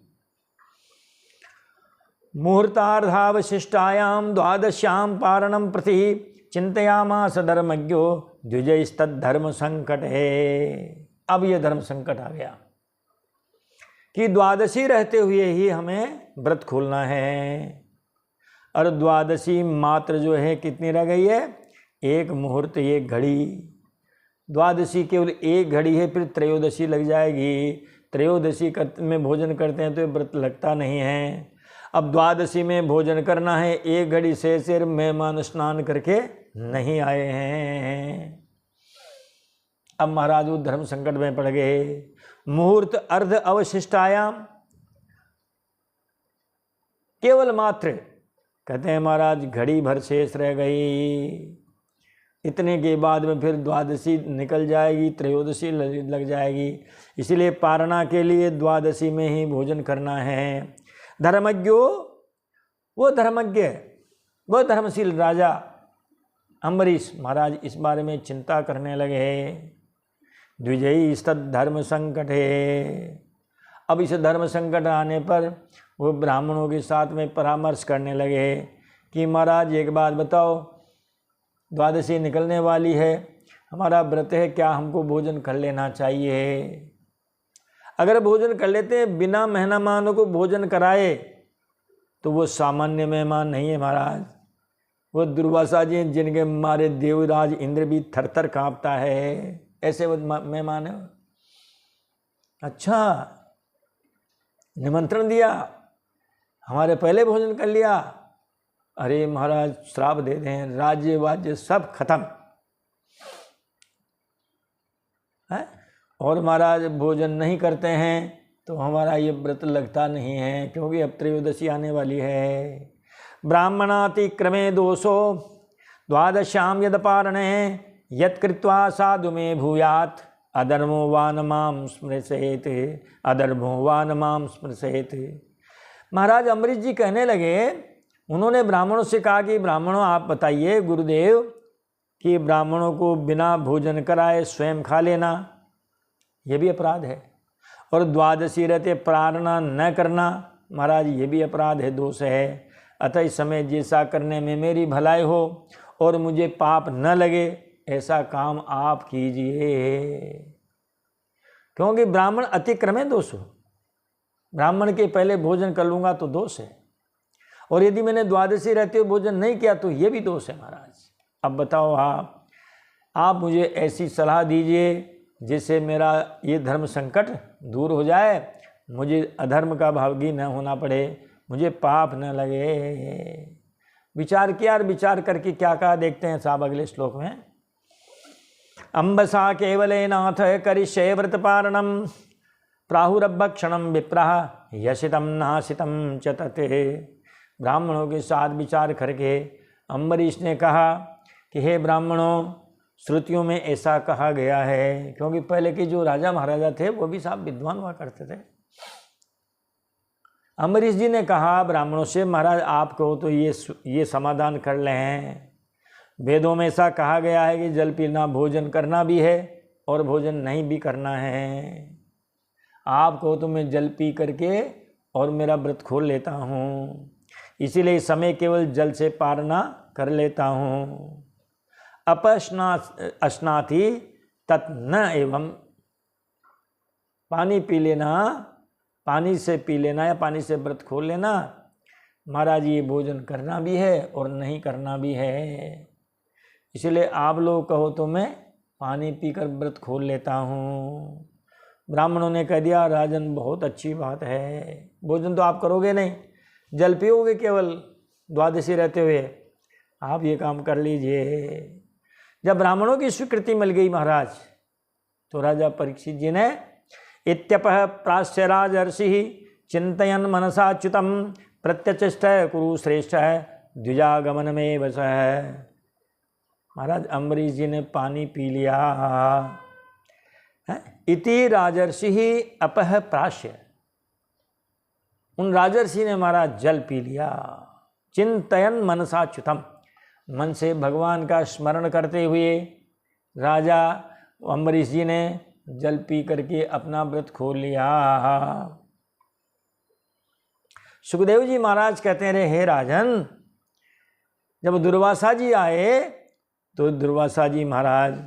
मुहूर्तार्धावशिष्टायाम द्वादश्याम पारणम प्रति चिंतयामास धर्मज्ञो द्विजस्तद्धर्म संकट है। अब यह धर्म संकट आ गया कि द्वादशी रहते हुए ही हमें व्रत खोलना है, और द्वादशी मात्र जो है कितनी रह गई है? एक मुहूर्त, एक घड़ी। द्वादशी केवल एक घड़ी है, फिर त्रयोदशी लग जाएगी। त्रयोदशी में भोजन करते हैं तो व्रत लगता नहीं है। अब द्वादशी में भोजन करना है, एक घड़ी से सिर्फ मेहमान स्नान करके नहीं आए हैं। अब महाराज वो धर्म संकट में पड़ गए। मुहूर्त अर्ध अवशिष्टायाम, केवल मात्र कहते हैं महाराज घड़ी भर शेष रह गई। इतने के बाद में फिर द्वादशी निकल जाएगी, त्रयोदशी लग जाएगी। इसलिए पारणा के लिए द्वादशी में ही भोजन करना है। धर्मज्ञो, वो धर्मज्ञ, वो धर्मशील राजा अम्बरीश महाराज इस बारे में चिंता करने लगे। द्विजयी स्तद धर्म संकट है। अब इस धर्म संकट आने पर वो ब्राह्मणों के साथ में परामर्श करने लगे कि महाराज एक बात बताओ, द्वादशी निकलने वाली है, हमारा व्रत है, क्या हमको भोजन कर लेना चाहिए? अगर भोजन कर लेते हैं बिना मेहमानों को भोजन कराए तो वो सामान्य मेहमान नहीं है महाराज, वो दुर्वासा जी जिनके मारे देवराज इंद्र भी थर थर कांपता है, ऐसे वो मेहमान है। अच्छा, निमंत्रण दिया, हमारे पहले भोजन कर लिया, अरे महाराज श्राप दे दें, राज्य वाज्य सब खत्म है। और महाराज भोजन नहीं करते हैं तो हमारा ये व्रत लगता नहीं है, क्योंकि अब त्रयोदशी आने वाली है। ब्राह्मणातिक्रमे दोषो द्वादश्याम यद पारणे यत्कृत्वा साधु में भूयात् अधर्मो वान माम स्मृसेत, अधर्मो वान माम स्मृसेत। महाराज अम्बरीश जी कहने लगे, उन्होंने ब्राह्मणों से कहा कि ब्राह्मणों आप बताइए गुरुदेव कि ब्राह्मणों को बिना भोजन कराए स्वयं खा लेना ये भी अपराध है, और द्वादशी रहते प्रार्थना न करना महाराज ये भी अपराध है, दोष है। अतः इस समय जैसा करने में मेरी भलाई हो और मुझे पाप न लगे ऐसा काम आप कीजिए, क्योंकि ब्राह्मण अतिक्रमे दोष हो। ब्राह्मण के पहले भोजन कर लूँगा तो दोष है, और यदि मैंने द्वादशी रहते हुए भोजन नहीं किया तो ये भी दोष है महाराज। अब बताओ आप मुझे ऐसी सलाह दीजिए जिससे मेरा ये धर्म संकट दूर हो जाए, मुझे अधर्म का भागी न होना पड़े, मुझे पाप न लगे। विचार किया, और विचार करके क्या कहा देखते हैं साहब अगले श्लोक में। अम्बसा केवले नाथ करिष्ये व्रत पारणम प्राहुरभक्षणम विप्रह यशितम नाशितम च तते। ब्राह्मणों के साथ विचार करके अम्बरीश ने कहा कि हे ब्राह्मणों, श्रुतियों में ऐसा कहा गया है, क्योंकि पहले के जो राजा महाराजा थे वो भी साहब विद्वान हुआ करते थे। अम्बरीश जी ने कहा ब्राह्मणों से, महाराज आप कहो तो ये समाधान कर लें। वेदों में ऐसा कहा गया है कि जल पीना भोजन करना भी है और भोजन नहीं भी करना है। आप कहो तो मैं जल पी करके और मेरा व्रत खोल लेता हूँ, इसीलिए इस समय केवल जल से पारना कर लेता हूँ। अपस्नाति तत् न एवं, पानी पी लेना, पानी से पी लेना या पानी से व्रत खोल लेना महाराज ये भोजन करना भी है और नहीं करना भी है। इसलिए आप लोग कहो तो मैं पानी पीकर व्रत खोल लेता हूँ। ब्राह्मणों ने कह दिया राजन बहुत अच्छी बात है, भोजन तो आप करोगे नहीं, जल पियोगे केवल द्वादशी रहते हुए, आप ये काम कर लीजिए। जब ब्राह्मणों की स्वीकृति मिल गई महाराज तो राजा परीक्षित जी ने इत्यपः प्राश्य राजर्षि चिंतयन मनसाच्युतम प्रत्यचष्ट कुरु श्रेष्ठ द्विजागमन में वस है। महाराज अम्बरीश जी ने पानी पी लिया। इति राजर्षि अपह प्राश्य, उन राजर्षि ने महाराज जल पी लिया। चिंतयन मनसाच्युतम, मन से भगवान का स्मरण करते हुए राजा अम्बरीश जी ने जल पी करके अपना व्रत खोल लिया। सुखदेव जी महाराज कहते रहे, हे राजन, जब दुर्वासा जी आए तो दुर्वासा जी महाराज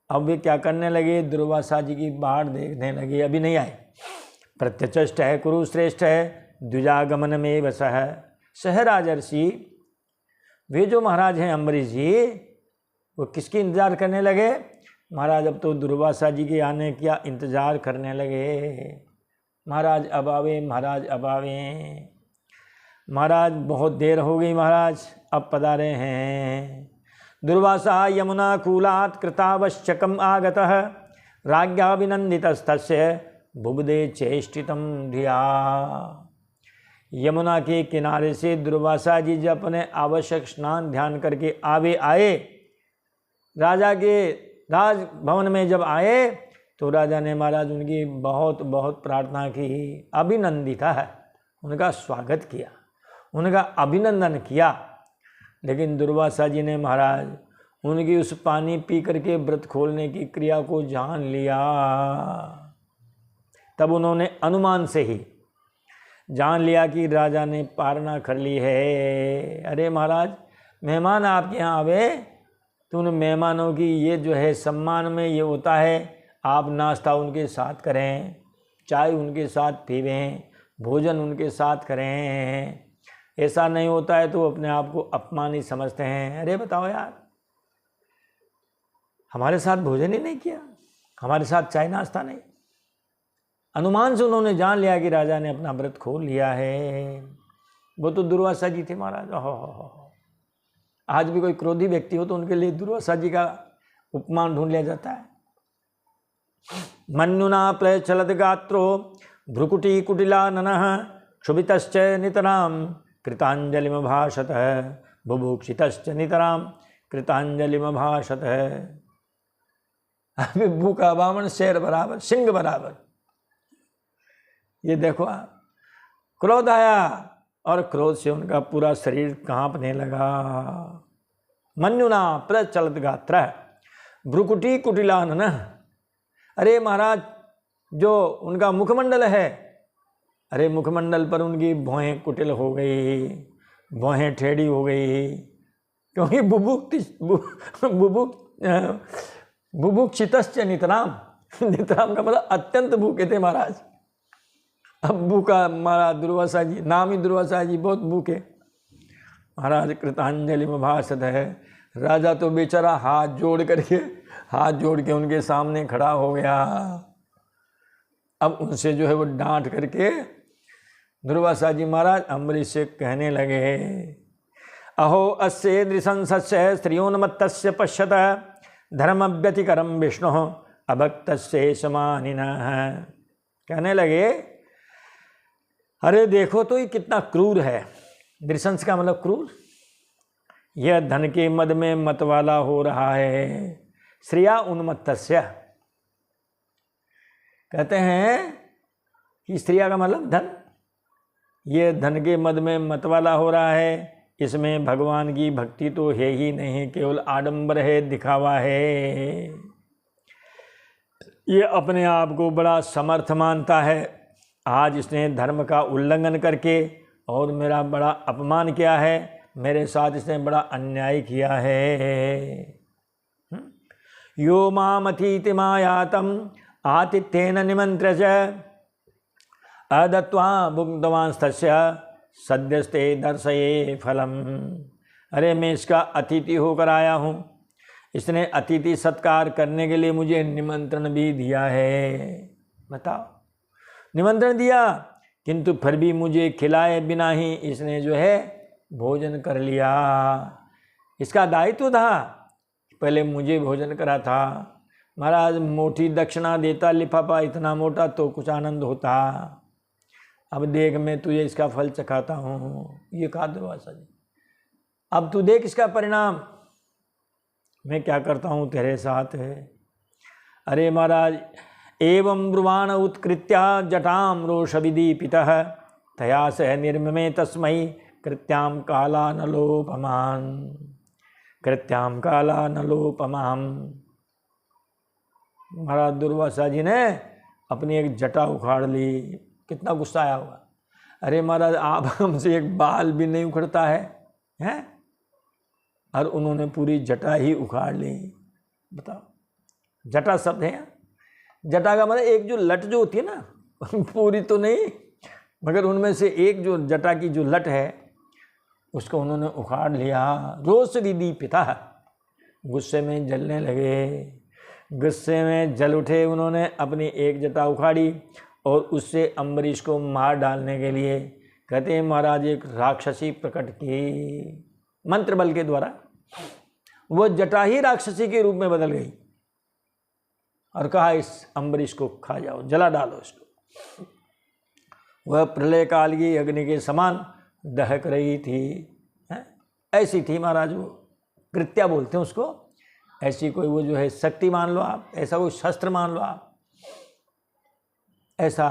अब वे क्या करने लगे, दुर्वासा जी की बाट देखने लगे। अभी नहीं आए। प्रत्यचष्ट कुरु श्रेष्ठ द्विजागमन में वस है। सह राजर्षि, वे जो महाराज हैं अम्बरीश जी, वो किसकी इंतजार करने लगे? महाराज अब तो दुर्वासा जी के आने का इंतजार करने लगे। महाराज अब आवे, महाराज अब आवे, महाराज बहुत देर हो गई, महाराज अब पधारे हैं। दुर्वासा यमुना कूलात् कृतावश्चकम आगतः राज्ञाभिनंदितस्तस्य बुबुदे चेष्टितम धिया। यमुना के किनारे से दुर्वासा जी जब अपने आवश्यक स्नान ध्यान करके आए, राजा के राजभवन में जब आए तो राजा ने महाराज उनकी बहुत बहुत प्रार्थना की, अभिनंदिता है, उनका स्वागत किया, उनका अभिनंदन किया। लेकिन दुर्वासा जी ने महाराज उनकी उस पानी पी करके व्रत खोलने की क्रिया को जान लिया। तब उन्होंने अनुमान से ही जान लिया कि राजा ने पारना कर ली है। अरे महाराज, मेहमान आपके यहाँ आवे तो उन मेहमानों की ये जो है सम्मान में ये होता है, आप नाश्ता उनके साथ करें, चाय उनके साथ पीवें, भोजन उनके साथ करें। ऐसा नहीं होता है तो अपने आप को अपमानित समझते हैं। अरे बताओ यार, हमारे साथ भोजन ही नहीं किया, हमारे साथ चाय नाश्ता नहीं। अनुमान से उन्होंने जान लिया कि राजा ने अपना व्रत खोल लिया है। वो तो दुर्वासा जी थे महाराज। हो। आज भी कोई क्रोधी व्यक्ति हो तो उनके लिए दुर्वासा जी का उपमान ढूंढ लिया जाता है। मन्युना प्रचलत गात्रो भ्रुकुटी कुटिलाननः क्षुभितश्च नितराम कृतांजलिमभाषत बुभुक्षितश्च नितराम कृतांजलिमभाषत। अभी भूखा बामन शेर बराबर, सिंह बराबर। ये देखो आप, क्रोध आया और क्रोध से उनका पूरा शरीर कांपने लगा। मन्युना प्रचलत गात्र भ्रुकुटी कुटिलानन। अरे महाराज, जो उनका मुखमंडल है, अरे मुखमंडल पर उनकी भौहें कुटिल हो गई, भौहें टेढ़ी हो गई, क्योंकि बुभुक्षितश्च नितराम। नितराम का मतलब अत्यंत भूखे थे महाराज। अब भूखा महाराज दुर्वासा जी, नाम ही दुर्वासा जी, बहुत भूखे। महाराज कृतांजलि में भाषत है। राजा तो बेचारा हाथ जोड़ के उनके सामने खड़ा हो गया। अब उनसे जो है वो डांट करके दुर्वासा जी महाराज अम्बरीश से कहने लगे, अहो अस्य नृशंसस्य स्त्रियोन्मत्तस्य पश्यत धर्मव्यतिकरम विष्णु अभक्तस्य समानिनः। कहने लगे, अरे देखो तो ये कितना क्रूर है। नृशंस का मतलब क्रूर। यह धन के मद में मतवाला हो रहा है। श्रिया उन्मत्तस्य, कहते हैं कि स्त्रिया का मतलब धन। ये धन के मद में मतवाला हो रहा है। इसमें भगवान की भक्ति तो है ही नहीं, केवल आडंबर है, दिखावा है। ये अपने आप को बड़ा समर्थ मानता है। आज इसने धर्म का उल्लंघन करके और मेरा बड़ा अपमान किया है, मेरे साथ इसने बड़ा अन्याय किया है। यो मामतीति मायातम आतिथ्येन निमंत्रच अदत्वा भुक्तवांस्तस्य सद्यस्ते दर्शये फलम। अरे मैं इसका अतिथि होकर आया हूँ, इसने अतिथि सत्कार करने के लिए मुझे निमंत्रण भी दिया है। बताओ, निमंत्रण दिया किंतु फिर भी मुझे खिलाए बिना ही इसने जो है भोजन कर लिया। इसका दायित्व था पहले मुझे भोजन करा था। महाराज मोटी दक्षिणा देता लिफाफा इतना मोटा तो कुछ आनंद होता। अब देख मैं तुझे इसका फल चखाता हूँ, ये कहा दुर्वासा जी। अब तू देख इसका परिणाम, मैं क्या करता हूँ तेरे साथ है। अरे महाराज, एवं ब्रुवाण उत्कृत्या जटाम रोष विदीपितः तया सह निर्ममे तस्मै कृत्याम काला नलोपमान, कृत्याम काला नलोपमाम। महाराज दुर्वासा जी ने अपनी एक जटा उखाड़ ली। कितना गुस्सा आया होगा। अरे महाराज, आप हमसे एक बाल भी नहीं उखड़ता है, हैं? और उन्होंने पूरी जटा ही उखाड़ ली। बताओ, जटा शब्द है, जटा का मतलब एक जो लट जो होती है ना, पूरी तो नहीं, मगर उनमें से एक जो जटा की जो लट है उसको उन्होंने उखाड़ लिया। रोष विदीपिता, गुस्से में जलने लगे, गुस्से में जल उठे। उन्होंने अपनी एक जटा उखाड़ी और उससे अम्बरीश को मार डालने के लिए, कहते हैं महाराज, एक राक्षसी प्रकट की। मंत्र बल के द्वारा वो जटा ही राक्षसी के रूप में बदल गई और कहा इस अम्बरीश को खा जाओ, जला डालो इसको। वह प्रलय काल की अग्नि के समान दहक रही थी। ऐसी थी महाराज वो, कृत्या बोलते हैं उसको। ऐसी कोई वो जो है शक्ति मान लो आप, ऐसा कोई शस्त्र मान लो आप, ऐसा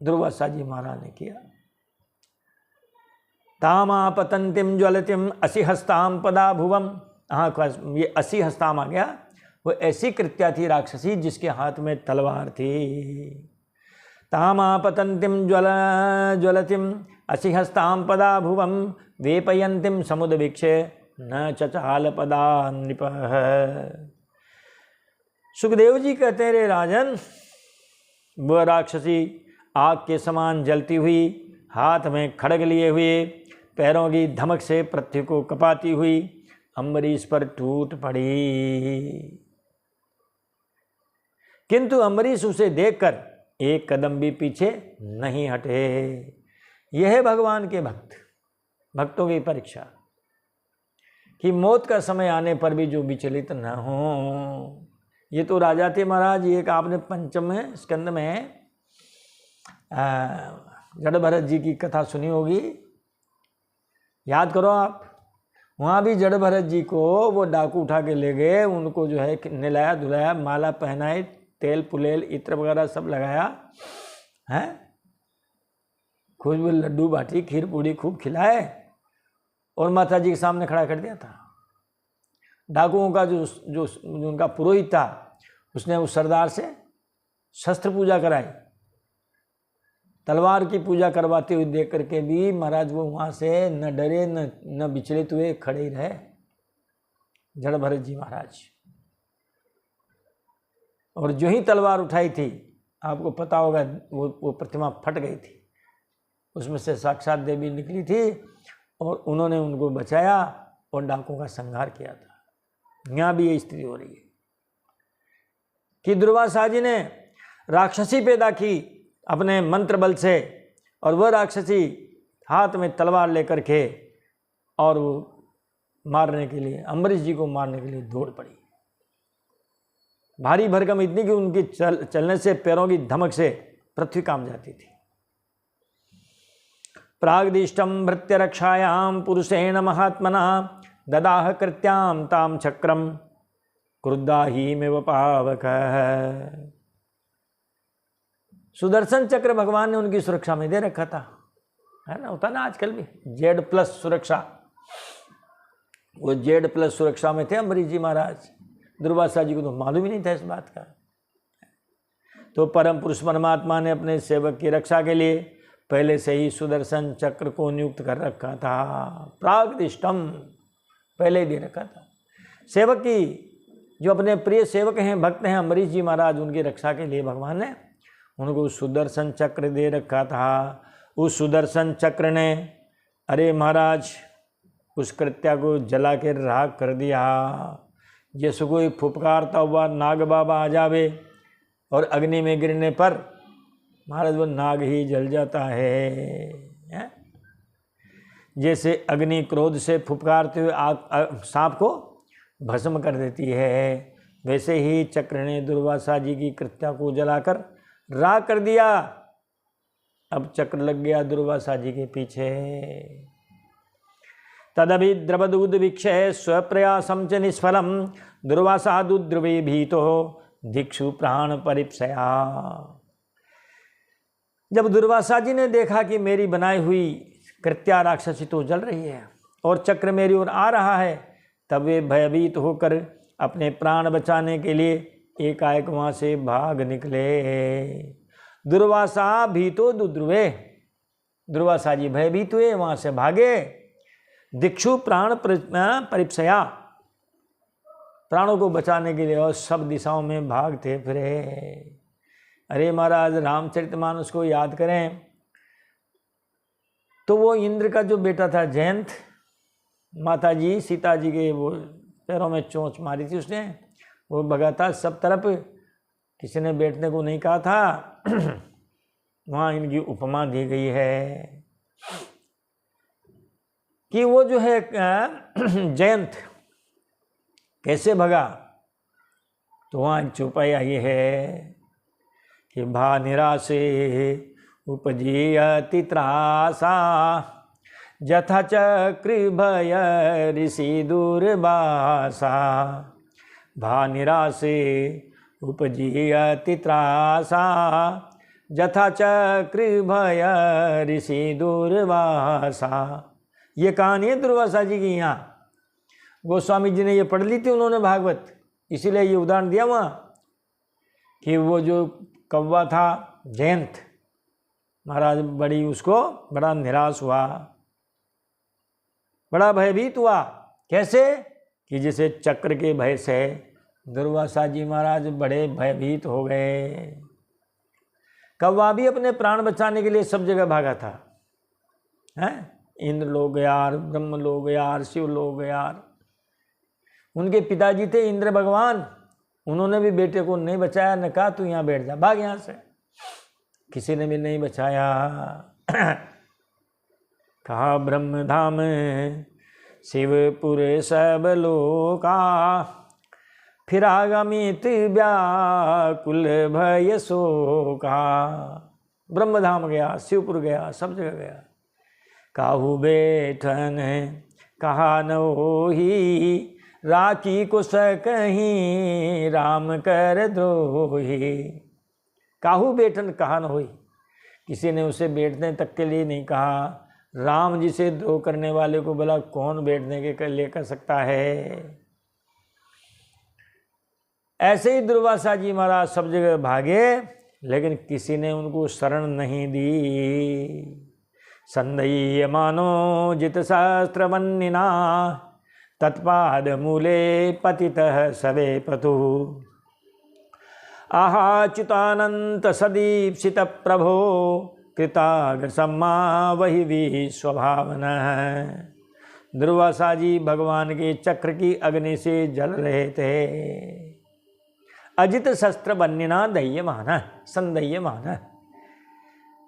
दुर्वासा जी महाराज ने किया। तामा पतंतिम ज्वलतिम असी हस्ताम पदा भुवम। हाँ, ये असी हस्ताम आ गया। वो ऐसी कृत्या थी राक्षसी जिसके हाथ में तलवार थी। तामा पतंतिम ज्वलतिम असी हस्ताम पदा भुवम वेपयंतिम समुद्र वीक्षे न चचाल पदा नृपः। सुखदेव जी कहते हैं, रे राजन, वह राक्षसी आग के समान जलती हुई, हाथ में खड़ग लिए हुए, पैरों की धमक से पृथ्वी को कपाती हुई अम्बरीश पर टूट पड़ी। किंतु अम्बरीश उसे देखकर एक कदम भी पीछे नहीं हटे। यह है भगवान के भक्तों की परीक्षा, कि मौत का समय आने पर भी जो विचलित न हो। ये तो राजा थे महाराज। एक आपने पंचम स्कंद में जड़ भरत जी की कथा सुनी होगी, याद करो आप। वहाँ भी जड़ भरत जी को वो डाकू उठा के ले गए, उनको जो है नहलाया धुलाया, माला पहनाए, तेल पुलेल इत्र वगैरह सब लगाया है, खुशबू लड्डू बाटी खीर पूड़ी खूब खिलाए और माता जी के सामने खड़ा कर दिया था। डाकुओं का जो उनका पुरोहित था, उसने उस सरदार से शस्त्र पूजा कराई। तलवार की पूजा करवाते हुए देख करके भी महाराज वो वहाँ से न डरे न विचलित हुए, खड़े ही रहे जड़ भरत जी महाराज। और जो ही तलवार उठाई थी, आपको पता होगा, वो प्रतिमा फट गई थी, उसमें से साक्षात देवी निकली थी और उन्होंने उनको बचाया और डाकुओं का संहार किया था। यहाँ भी ये स्थिति हो रही है कि दुर्वासा जी ने राक्षसी पैदा की अपने मंत्र बल से, और वह राक्षसी हाथ में तलवार लेकर के और वो मारने के लिए, अम्बरीश जी को मारने के लिए दौड़ पड़ी। भारी भरकम इतनी कि उनकी चलने से, पैरों की धमक से पृथ्वी कांप जाती थी। प्रागदिष्टम भृत्य रक्षायाम पुरुषेण महात्मना ददाह कृत्याम ताम चक्रम क्रुद्धा ही में वपावक। सुदर्शन चक्र भगवान ने उनकी सुरक्षा में दे रखा था, है ना, होता ना आजकल भी Z+ सुरक्षा। वो Z+ सुरक्षा में थे अम्बरीश जी महाराज। दुर्वासा जी को तो मालूम ही नहीं था इस बात का। तो परम पुरुष परमात्मा ने अपने सेवक की रक्षा के लिए पहले से ही सुदर्शन चक्र को नियुक्त कर रखा था। प्रागदिष्टम पहले दे रखा था। सेवक की, जो अपने प्रिय सेवक हैं, भक्त हैं अम्बरीश जी महाराज, उनकी रक्षा के लिए भगवान ने उनको सुदर्शन चक्र दे रखा था। उस सुदर्शन चक्र ने, अरे महाराज, उस कृत्या को जला के राख कर दिया। जैसे कोई फुफकारता हुआ नाग बाबा आ जावे और अग्नि में गिरने पर महाराज वो नाग ही जल जाता है। जैसे अग्नि क्रोध से फुफकारते हुए सांप को भस्म कर देती है, वैसे ही चक्र ने दुर्वासा जी की कृत्या को जलाकर राख कर दिया। अब चक्र लग गया दुर्वासा जी के पीछे। तदभि द्रवदूद वीक्षे स्वप्रयासम च निष्फलम दुर्वासा दुद्रवे भीतो दिक्षु प्राण परिप्सया। जब दुर्वासा जी ने देखा कि मेरी बनाई हुई कृत्या राक्षसी तो जल रही है और चक्र मेरी ओर आ रहा है, तब वे भयभीत होकर अपने प्राण बचाने के लिए एकाएक वहाँ से भाग निकले। दुर्वासा भीतो दुद्रुवे, दुर्वासा जी भयभीत हुए, वहाँ से भागे। दिक्षु प्राण परिप्सया, प्राणों को बचाने के लिए और सब दिशाओं में भागते फिरे। अरे महाराज, रामचरितमानस को याद करें तो वो इंद्र का जो बेटा था जयंत, माता जी सीता जी के वो पैरों में चोंच मारी थी उसने, वो भगा था सब तरफ, किसी ने बैठने को नहीं कहा था। वहाँ इनकी उपमा दी गई है कि वो जो है जयंत कैसे भगा, तो वहाँ चौपाई आई है कि भा निराशे उपजी अति त्रासा जथा चक्र भय ऋषि दुर्वासा। भा निराशे उपजी अति त्रासा जथा चक्र भय ऋषि दुर्वासा। ये कहानी है दुर्वासा जी की। यहाँ गोस्वामी जी ने ये पढ़ ली थी उन्होंने भागवत, इसीलिए ये उदाहरण दिया वहाँ कि वो जो कौवा था जयंत महाराज, बड़ी उसको बड़ा निराश हुआ, बड़ा भयभीत हुआ। कैसे कि जैसे चक्र के भय से दुर्वासा जी महाराज बड़े भयभीत हो गए। कौवा भी अपने प्राण बचाने के लिए सब जगह भागा था, हैं? इंद्र लोग यार, ब्रह्म लोग यार, शिव लोग यार। उनके पिताजी थे इंद्र भगवान, उन्होंने भी बेटे को नहीं बचाया, न कहा तू यहाँ बैठ जा, भाग यहाँ से, किसी ने भी नहीं बचाया। कहा ब्रह्म धाम शिवपुर सब लोका फिर आगमित व्याकुल भय शोका। ब्रह्मधाम गया, शिवपुर गया, सब जगह गया। काहू बैठन कहा न होही राखी कुश कहीं राम कर द्रोही। काहू बैठन कहा न होई, किसी ने उसे बैठने तक के लिए नहीं कहा। राम जी से द्रोह करने वाले को भला कौन बैठने के लिए कर सकता है। ऐसे ही दुर्वासा जी महाराज सब जगह भागे, लेकिन किसी ने उनको शरण नहीं दी। संदय्य मानो जित सहस्त्र वन्निना तत्पाद मूले पतितः सवे पतु। आहाच्युतानंत सदीप्सित प्रभो कृताग्र सम्मा वही विश्वभावन। दुर्वासा जी भगवान के चक्र की अग्नि से जल रहे थे। अजित शस्त्र वन्निना दह्यमान संदह्यमान,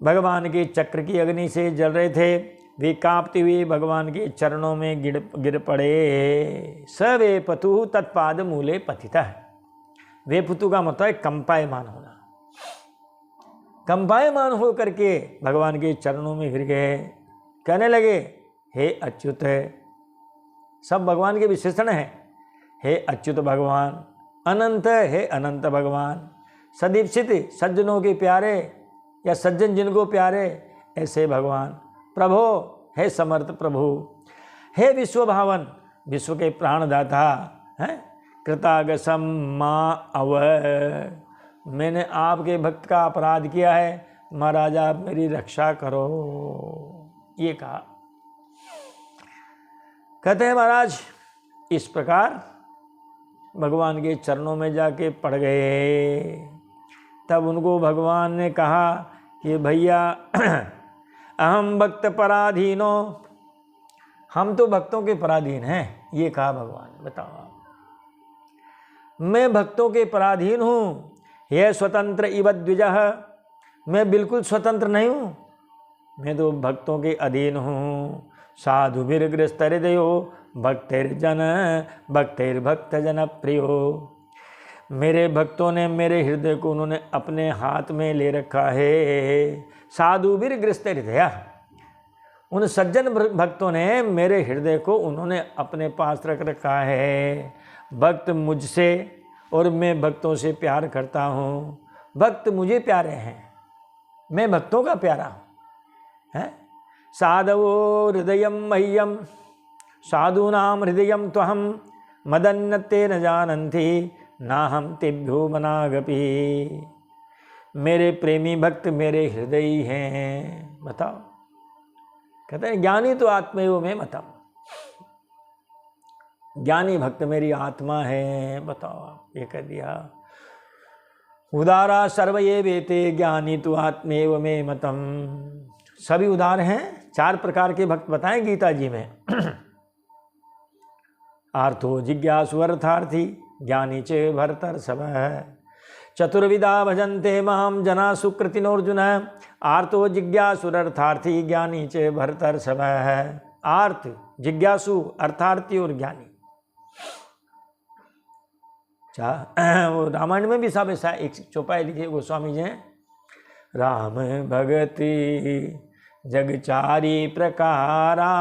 भगवान के चक्र की अग्नि से जल रहे थे। वे कांपते हुए भगवान के चरणों में गिर पड़े। सवे पतु तत्पाद मूले पतिता। वे पुतु का मतलब है कंपायमान होना। कंपायमान हो करके भगवान के चरणों में गिर गए, कहने लगे हे अच्युत। सब भगवान के विशेषण हैं। हे अच्युत भगवान, अनंत हे अनंत भगवान, सदीप्सित सज्जनों के प्यारे या सज्जन जिनको प्यारे ऐसे भगवान। प्रभो हे समर्थ प्रभु, हे विश्वभावन विश्व के प्राणदाता हैं। कृताग सम्मा अव, मैंने आपके भक्त का अपराध किया है, महाराज आप मेरी रक्षा करो। ये कहा। कहते हैं महाराज इस प्रकार भगवान के चरणों में जाके पड़ गए। तब उनको भगवान ने कहा कि भैया अहम भक्त पराधीनो, हम तो भक्तों के पराधीन हैं। ये कहा भगवान। बताओ, मैं भक्तों के पराधीन हूँ। यह स्वतंत्र इव द्विजः, मैं बिल्कुल स्वतंत्र नहीं हूँ, मैं तो भक्तों के अधीन हूँ। साधु वीरग्रस्त हृदयो भक्तिर्जन भक्तिर्भक्त जन प्रियो। मेरे भक्तों ने मेरे हृदय को उन्होंने अपने हाथ में ले रखा है। साधुवीर गृहस्थ हृदय। उन सज्जन भक्तों ने मेरे हृदय को उन्होंने अपने पास रख रखा है। भक्त मुझसे और मैं भक्तों से प्यार करता हूँ। भक्त मुझे प्यारे हैं, मैं भक्तों का प्यारा हूँ। है साधवो हृदय मह्यम साधूनाम हृदय त्वहम मदन्नते न जानन्ति नाहम तेभ्यो मनागपि। मेरे प्रेमी भक्त मेरे हृदय हैं। बताओ, कहते हैं ज्ञानी तो आत्मेव में मतम, ज्ञानी भक्त मेरी आत्मा है। बताओ, आप ये कह दिया। उदारा सर्व ये वेते ज्ञानी तो आत्मेव में मतम। सभी उदार हैं। 4 प्रकार के भक्त बताएं गीता जी में। आर्थो जिज्ञासु अर्थार्थी ज्ञानी च भरतर सब। चतुर्विधा भजन्ते माम जना सुकृतिनोर्जुन। आर्थो जिज्ञासु अर्थार्थी ज्ञानी च भरतर सब। आर्थ, जिज्ञासु, अर्थार्थी और ज्ञानी। वो रामायण में भी सब ऐसा एक चौपाई लिखी गोस्वामी जी ने। राम भगति जगचारी प्रकारा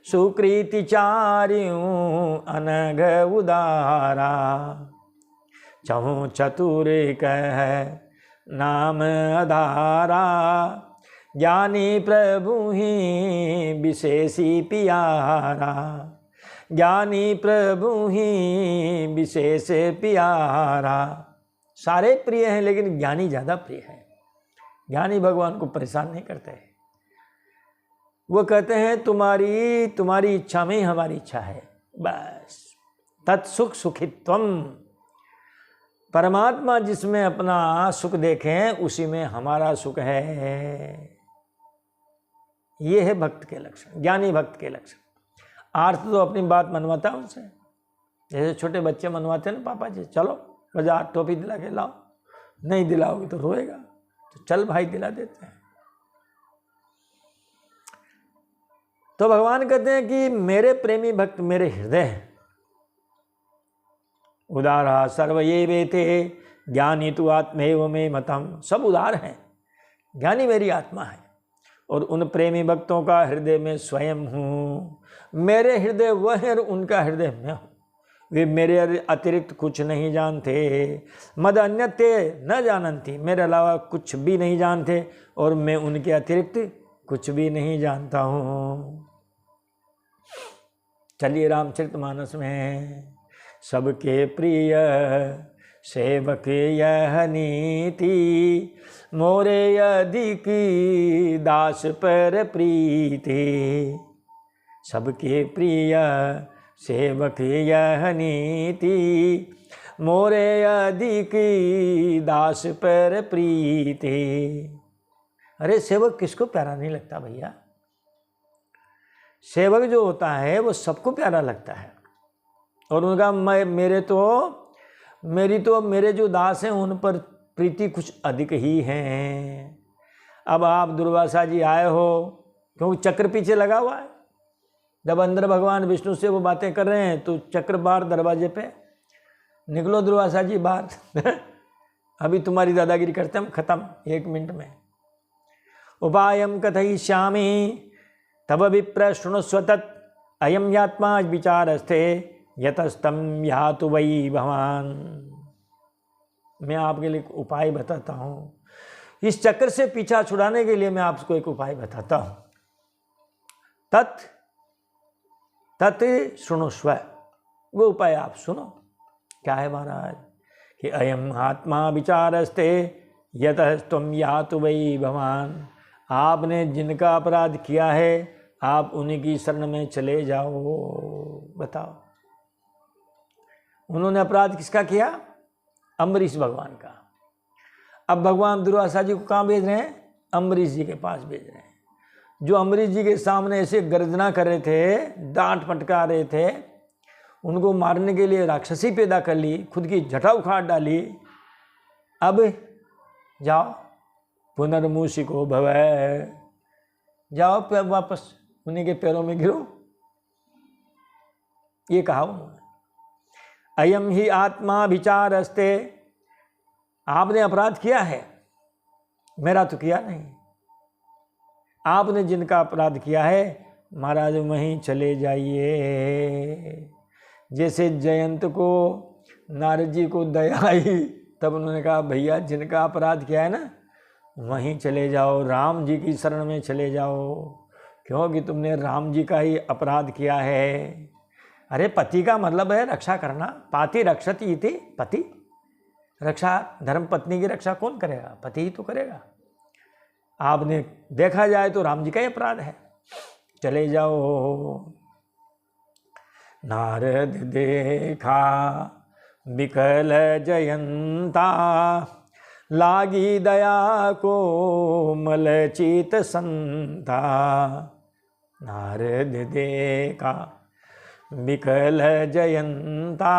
सुकृति चारियों अनघ उदारा। चहु चतुर कह नाम आधारा ज्ञानी प्रभु ही विशेषी पियारा। ज्ञानी प्रभु ही विशेष प्यारा। सारे प्रिय हैं लेकिन ज्ञानी ज़्यादा प्रिय है। ज्ञानी भगवान को परेशान नहीं करते हैं। वो कहते हैं तुम्हारी इच्छा में ही हमारी इच्छा है, बस। तत्सुख सुखित्वम। परमात्मा जिसमें अपना सुख देखें उसी में हमारा सुख है। ये है भक्त के लक्षण, ज्ञानी भक्त के लक्षण। आर्थ तो अपनी बात मनवाता है उनसे, जैसे छोटे बच्चे मनवाते हैं ना, पापा जी चलो बाजार टोपी दिला के लाओ, नहीं दिलाओगे तो रोएगा, तो चल भाई दिला देते हैं। तो भगवान कहते हैं कि मेरे प्रेमी भक्त मेरे हृदय हैं। उदारा सर्व ये वेते ज्ञानी तु आत्मेव में मतम। सब उदार हैं, ज्ञानी मेरी आत्मा है और उन प्रेमी भक्तों का हृदय में स्वयं हूँ। मेरे हृदय वह है और उनका हृदय मैं हूँ। वे मेरे अतिरिक्त कुछ नहीं जानते। मद अन्यते न जानन्ति, मेरे अलावा कुछ भी नहीं जानते और मैं उनके अतिरिक्त कुछ भी नहीं जानता हूँ। चलिए रामचरितमानस में। सबके प्रिय सेवक यह नीति मोरे अधिक दास पर प्रीति। सबके प्रिय सेवक यह नीति मोरे अधिक दास पर प्रीति। अरे सेवक किसको प्यारा नहीं लगता भैया? सेवक जो होता है वो सबको प्यारा लगता है और उनका मेरे जो दास हैं उन पर प्रीति कुछ अधिक ही है। अब आप दुर्वासा जी आए हो क्योंकि चक्र पीछे लगा हुआ है। जब अंदर भगवान विष्णु से वो बातें कर रहे हैं तो चक्र बाहर दरवाजे पे, निकलो दुर्वासा जी बाहर अभी तुम्हारी दादागिरी करते हम खत्म 1 मिनट में। उपायम कथयिष्यामि तब विप्र शृणुस्व तत् अयम यात्मा विचारस्ते यतस्तम यातु वै भवान। मैं आपके लिए उपाय बताता हूँ। इस चक्र से पीछा छुड़ाने के लिए मैं आपको एक उपाय बताता हूँ। तत् शृणुस्व, वो उपाय आप सुनो। क्या है महाराज? कि अयम आत्मा विचारस्ते यतस्तम यातु वै भवान। आपने जिनका अपराध किया है आप उन्हीं की शरण में चले जाओ। बताओ उन्होंने अपराध किसका किया? अम्बरीश भगवान का। अब भगवान दुर्वासा जी को कहाँ भेज रहे हैं? अम्बरीश जी के पास भेज रहे हैं, जो अम्बरीश जी के सामने ऐसे गर्जना कर रहे थे, डांट फटका रहे थे। उनको मारने के लिए राक्षसी पैदा कर ली, खुद की जटा उखाड़ डाली। अब जाओ पुनर्मूषिको भव, जाओ वापस उन्हीं के पैरों में गिरो। ये कहा उन्होंने। अयम ही आत्मा विचारस्ते, आपने अपराध किया है, मेरा तो किया नहीं। आपने जिनका अपराध किया है महाराज वहीं चले जाइए। जैसे जयंत को नारद जी को दया आई, तब उन्होंने कहा भैया जिनका अपराध किया है ना वहीं चले जाओ, राम जी की शरण में चले जाओ, क्योंकि तुमने राम जी का ही अपराध किया है। अरे पति का मतलब है रक्षा करना, पाति रक्षति इति पति। रक्षा, धर्म पत्नी की रक्षा कौन करेगा? पति ही तो करेगा। आपने देखा जाए तो राम जी का ही अपराध है, चले जाओ। नारद देखा विकल जयंता, लागी दया को मलचित संता। नारद देखा विकल जयंता,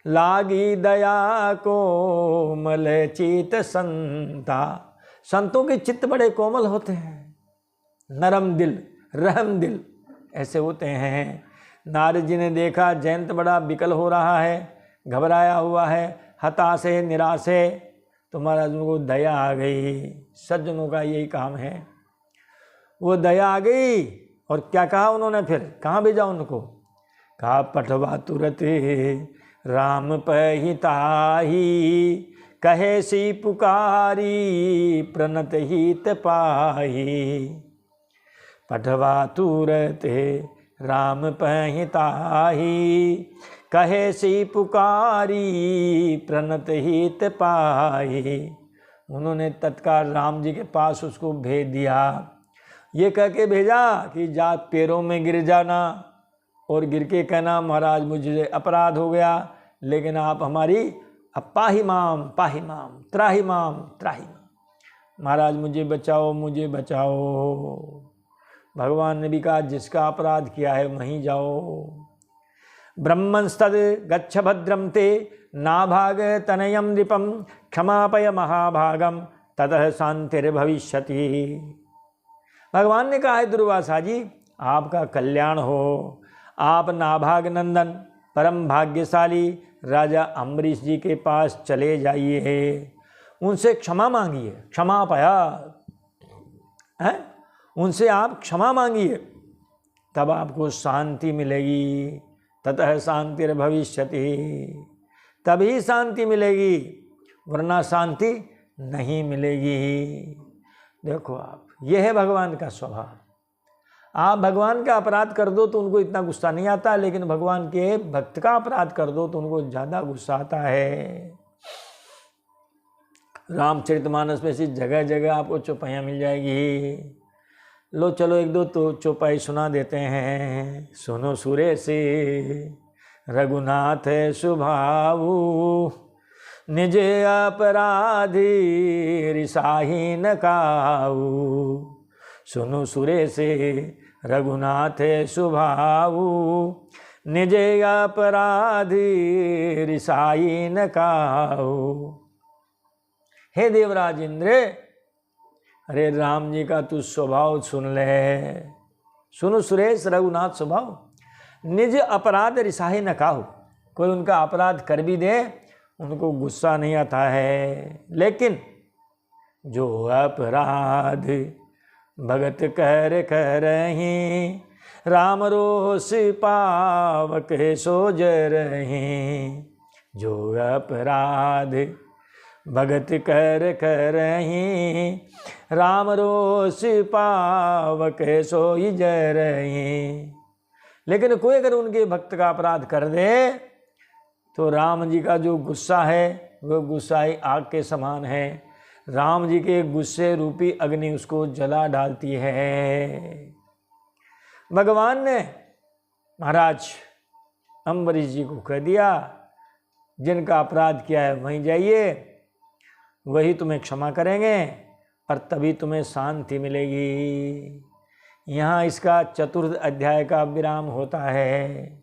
लागी दया को मलचित संता। संतों के चित्त बड़े कोमल होते हैं, नरम दिल, रहम दिल ऐसे होते हैं। नारद जी ने देखा जयंत बड़ा विकल हो रहा है, घबराया हुआ है, हताश है, निराश है, तो महाराज उनको दया आ गई। सज्जनों का यही काम है, वो दया आ गई। और क्या कहा उन्होंने फिर, कहाँ भेजा उनको? कहा पठवा तुरत राम पहिताही, कहे सी पुकारी प्रणत हित पाही। पठवा तुरत राम पहिताही, कहे सी पुकारी प्रणत हित पाही। उन्होंने तत्काल राम जी के पास उसको भेज दिया। ये कह के भेजा कि जा पैरों में गिर जाना और गिर के कहना महाराज मुझे अपराध हो गया, लेकिन आप हमारी पाही माम त्राही माम। महाराज मुझे बचाओ, मुझे बचाओ। भगवान ने भी कहा जिसका अपराध किया है वहीं जाओ। ब्रह्मंस्तद गच्छ भद्रम ते नाभाग तनयम नृपम, क्षमापय महाभागम ततः शांतिर्भविष्यति। भगवान ने कहा है दुर्वासा जी आपका कल्याण हो, आप नाभाग नंदन परम भाग्यशाली राजा अम्बरीश जी के पास चले जाइए, उनसे क्षमा मांगिए। क्षमा पाया है, उनसे आप क्षमा मांगिए, तब आपको शांति मिलेगी। ततः शांतिर्भविष्यति, तभी शांति मिलेगी, वरना शांति नहीं मिलेगी। देखो आप, यह है भगवान का स्वभाव। आप भगवान का अपराध कर दो तो उनको इतना गुस्सा नहीं आता, लेकिन भगवान के भक्त का अपराध कर दो तो उनको ज़्यादा गुस्सा आता है। रामचरितमानस में से जगह जगह आपको चौपाइयाँ मिल जाएगी। लो चलो एक दो तो चौपाई सुना देते हैं। सुनो सुरेश रघुनाथ स्वभावु, निज अपराधी रिसाही न काऊ। सुनो सुरेश रघुनाथ स्वभावु, निज अपराधी रिसाई न काऊ। हे देवराज इंद्र, अरे राम जी का तू स्वभाव सुन ले। सुनो सुरेश रघुनाथ स्वभाव, निज अपराध रिसाही न काहू। कोई उनका अपराध कर भी दे उनको गुस्सा नहीं आता है, लेकिन जो अपराध भगत कर करही, राम रोष पावक सोज रही। जो अपराध भगत कर करही, राम रोष पावक सोई रही। लेकिन कोई अगर उनके भक्त का अपराध कर दे तो राम जी का जो गुस्सा है वो गुस्सा ही आग के समान है। राम जी के गुस्से रूपी अग्नि उसको जला डालती है। भगवान ने महाराज अम्बरीश जी को कह दिया जिनका अपराध किया है वहीं जाइए, वही तुम्हें क्षमा करेंगे और तभी तुम्हें शांति मिलेगी। यहाँ इसका चतुर्थ अध्याय का विराम होता है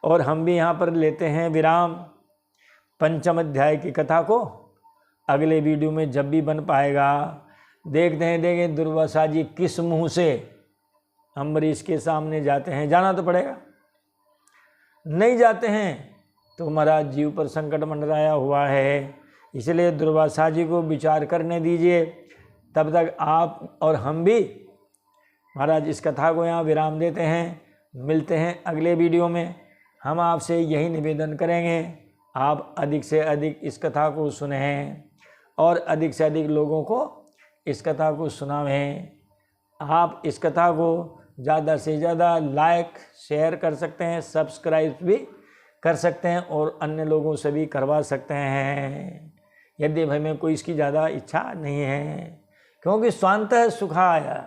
और हम भी यहाँ पर लेते हैं विराम। पंचम अध्याय की कथा को अगले वीडियो में जब भी बन पाएगा देखते हैं। देखें दुर्वासा जी किस मुंह से अम्बरीश के सामने जाते हैं। जाना तो पड़ेगा, नहीं जाते हैं तो महाराज जीव पर संकट मंडराया हुआ है। इसलिए दुर्वासा जी को विचार करने दीजिए। तब तक आप और हम भी महाराज इस कथा को यहाँ विराम देते हैं। मिलते हैं अगले वीडियो में। हम आपसे यही निवेदन करेंगे, आप अधिक से अधिक इस कथा को सुनें और अधिक से अधिक लोगों को इस कथा को सुनावें। आप इस कथा को ज़्यादा से ज़्यादा लाइक शेयर कर सकते हैं, सब्सक्राइब भी कर सकते हैं और अन्य लोगों से भी करवा सकते हैं, यदि हमें कोई इसकी ज़्यादा इच्छा नहीं है। क्योंकि स्वांतः सुखाय,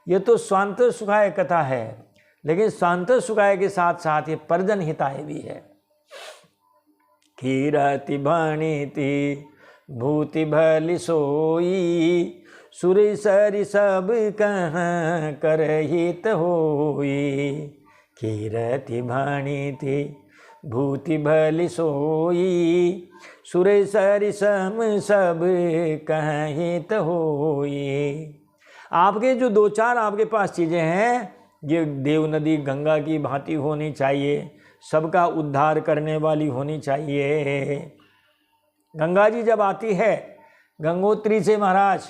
ये तो स्वांतः सुखाय कथा है, लेकिन स्वांतः सुखाय के साथ साथ ये परिजन हिताय भी है। कीरति भणिति भूति भली सोई, सुर सरि सब कह कर हित होई। कीरति भणिति भूति भली सोई, सुर सरि सम सब कह हित होई। आपके जो दो चार आपके पास चीज़ें हैं, ये देव नदी गंगा की भांति होनी चाहिए, सबका उद्धार करने वाली होनी चाहिए। गंगा जी जब आती है गंगोत्री से महाराज,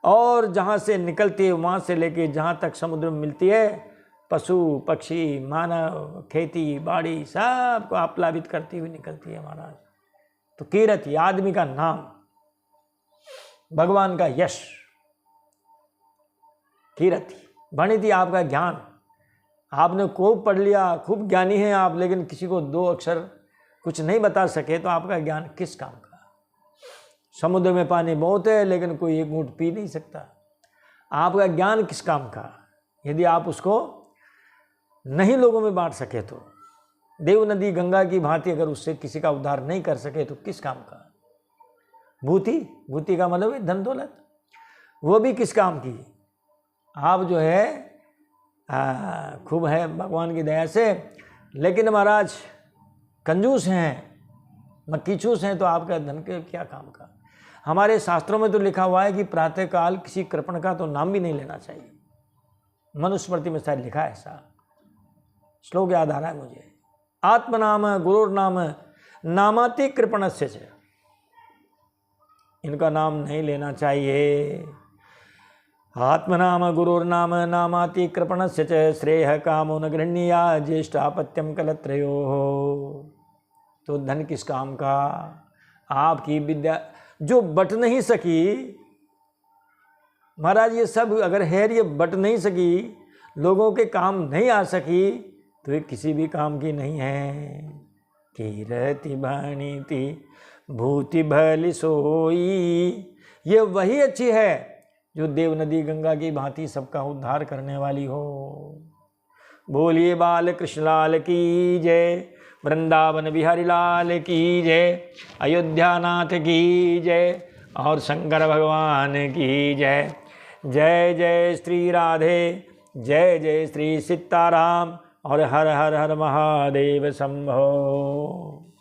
और जहाँ से निकलती है वहाँ से लेके जहाँ तक समुद्र में मिलती है, पशु पक्षी मानव खेती बाड़ी सबको आप्लावित करती हुई निकलती है महाराज। तो कीरति आदमी का नाम, भगवान का यश। कीरति भणिति आपका ज्ञान, आपने खूब पढ़ लिया, खूब ज्ञानी हैं आप, लेकिन किसी को दो अक्षर कुछ नहीं बता सके तो आपका ज्ञान किस काम का। समुद्र में पानी बहुत है लेकिन कोई एक घूंट पी नहीं सकता, आपका ज्ञान किस काम का यदि आप उसको नहीं लोगों में बांट सके तो। देव नदी गंगा की भांति अगर उससे किसी का उद्धार नहीं कर सके तो किस काम का। भूति, भूति का मतलब है धन दौलत, वो भी किस काम की। आप जो है खूब है भगवान की दया से, लेकिन महाराज कंजूस हैं, मक्खीचूस हैं, तो आपका धन के क्या काम का। हमारे शास्त्रों में तो लिखा हुआ है कि प्रातःकाल किसी कृपण का तो नाम भी नहीं लेना चाहिए। मनुस्मृति में शायद लिखा है ऐसा, श्लोक याद आ रहा है मुझे। आत्मनाम गुरुर्नाम नामाति कृपणस्य च, इनका नाम नहीं लेना चाहिए। आत्मनाम गुरुर्नाम नामाति कृपणस्य च, श्रेय कामो न गृह्णीया ज्येष्ठापत्यम कलत्रयो। तो धन किस काम का। आपकी विद्या जो बट नहीं सकी महाराज, ये सब अगर है ये बट नहीं सकी, लोगों के काम नहीं आ सकी, तो ये किसी भी काम की नहीं है। कीरति भणिति भूति भली सोई, ये वही अच्छी है जो देव नदी गंगा की भांति सबका उद्धार करने वाली हो। बोलिए बाल कृष्ण लाल की जय, वृंदावन बिहारी लाल की जय, अयोध्या नाथ की जय और शंकर भगवान की जय। जय जय श्री राधे, जय जय श्री सीताराम और हर हर हर महादेव शंभो।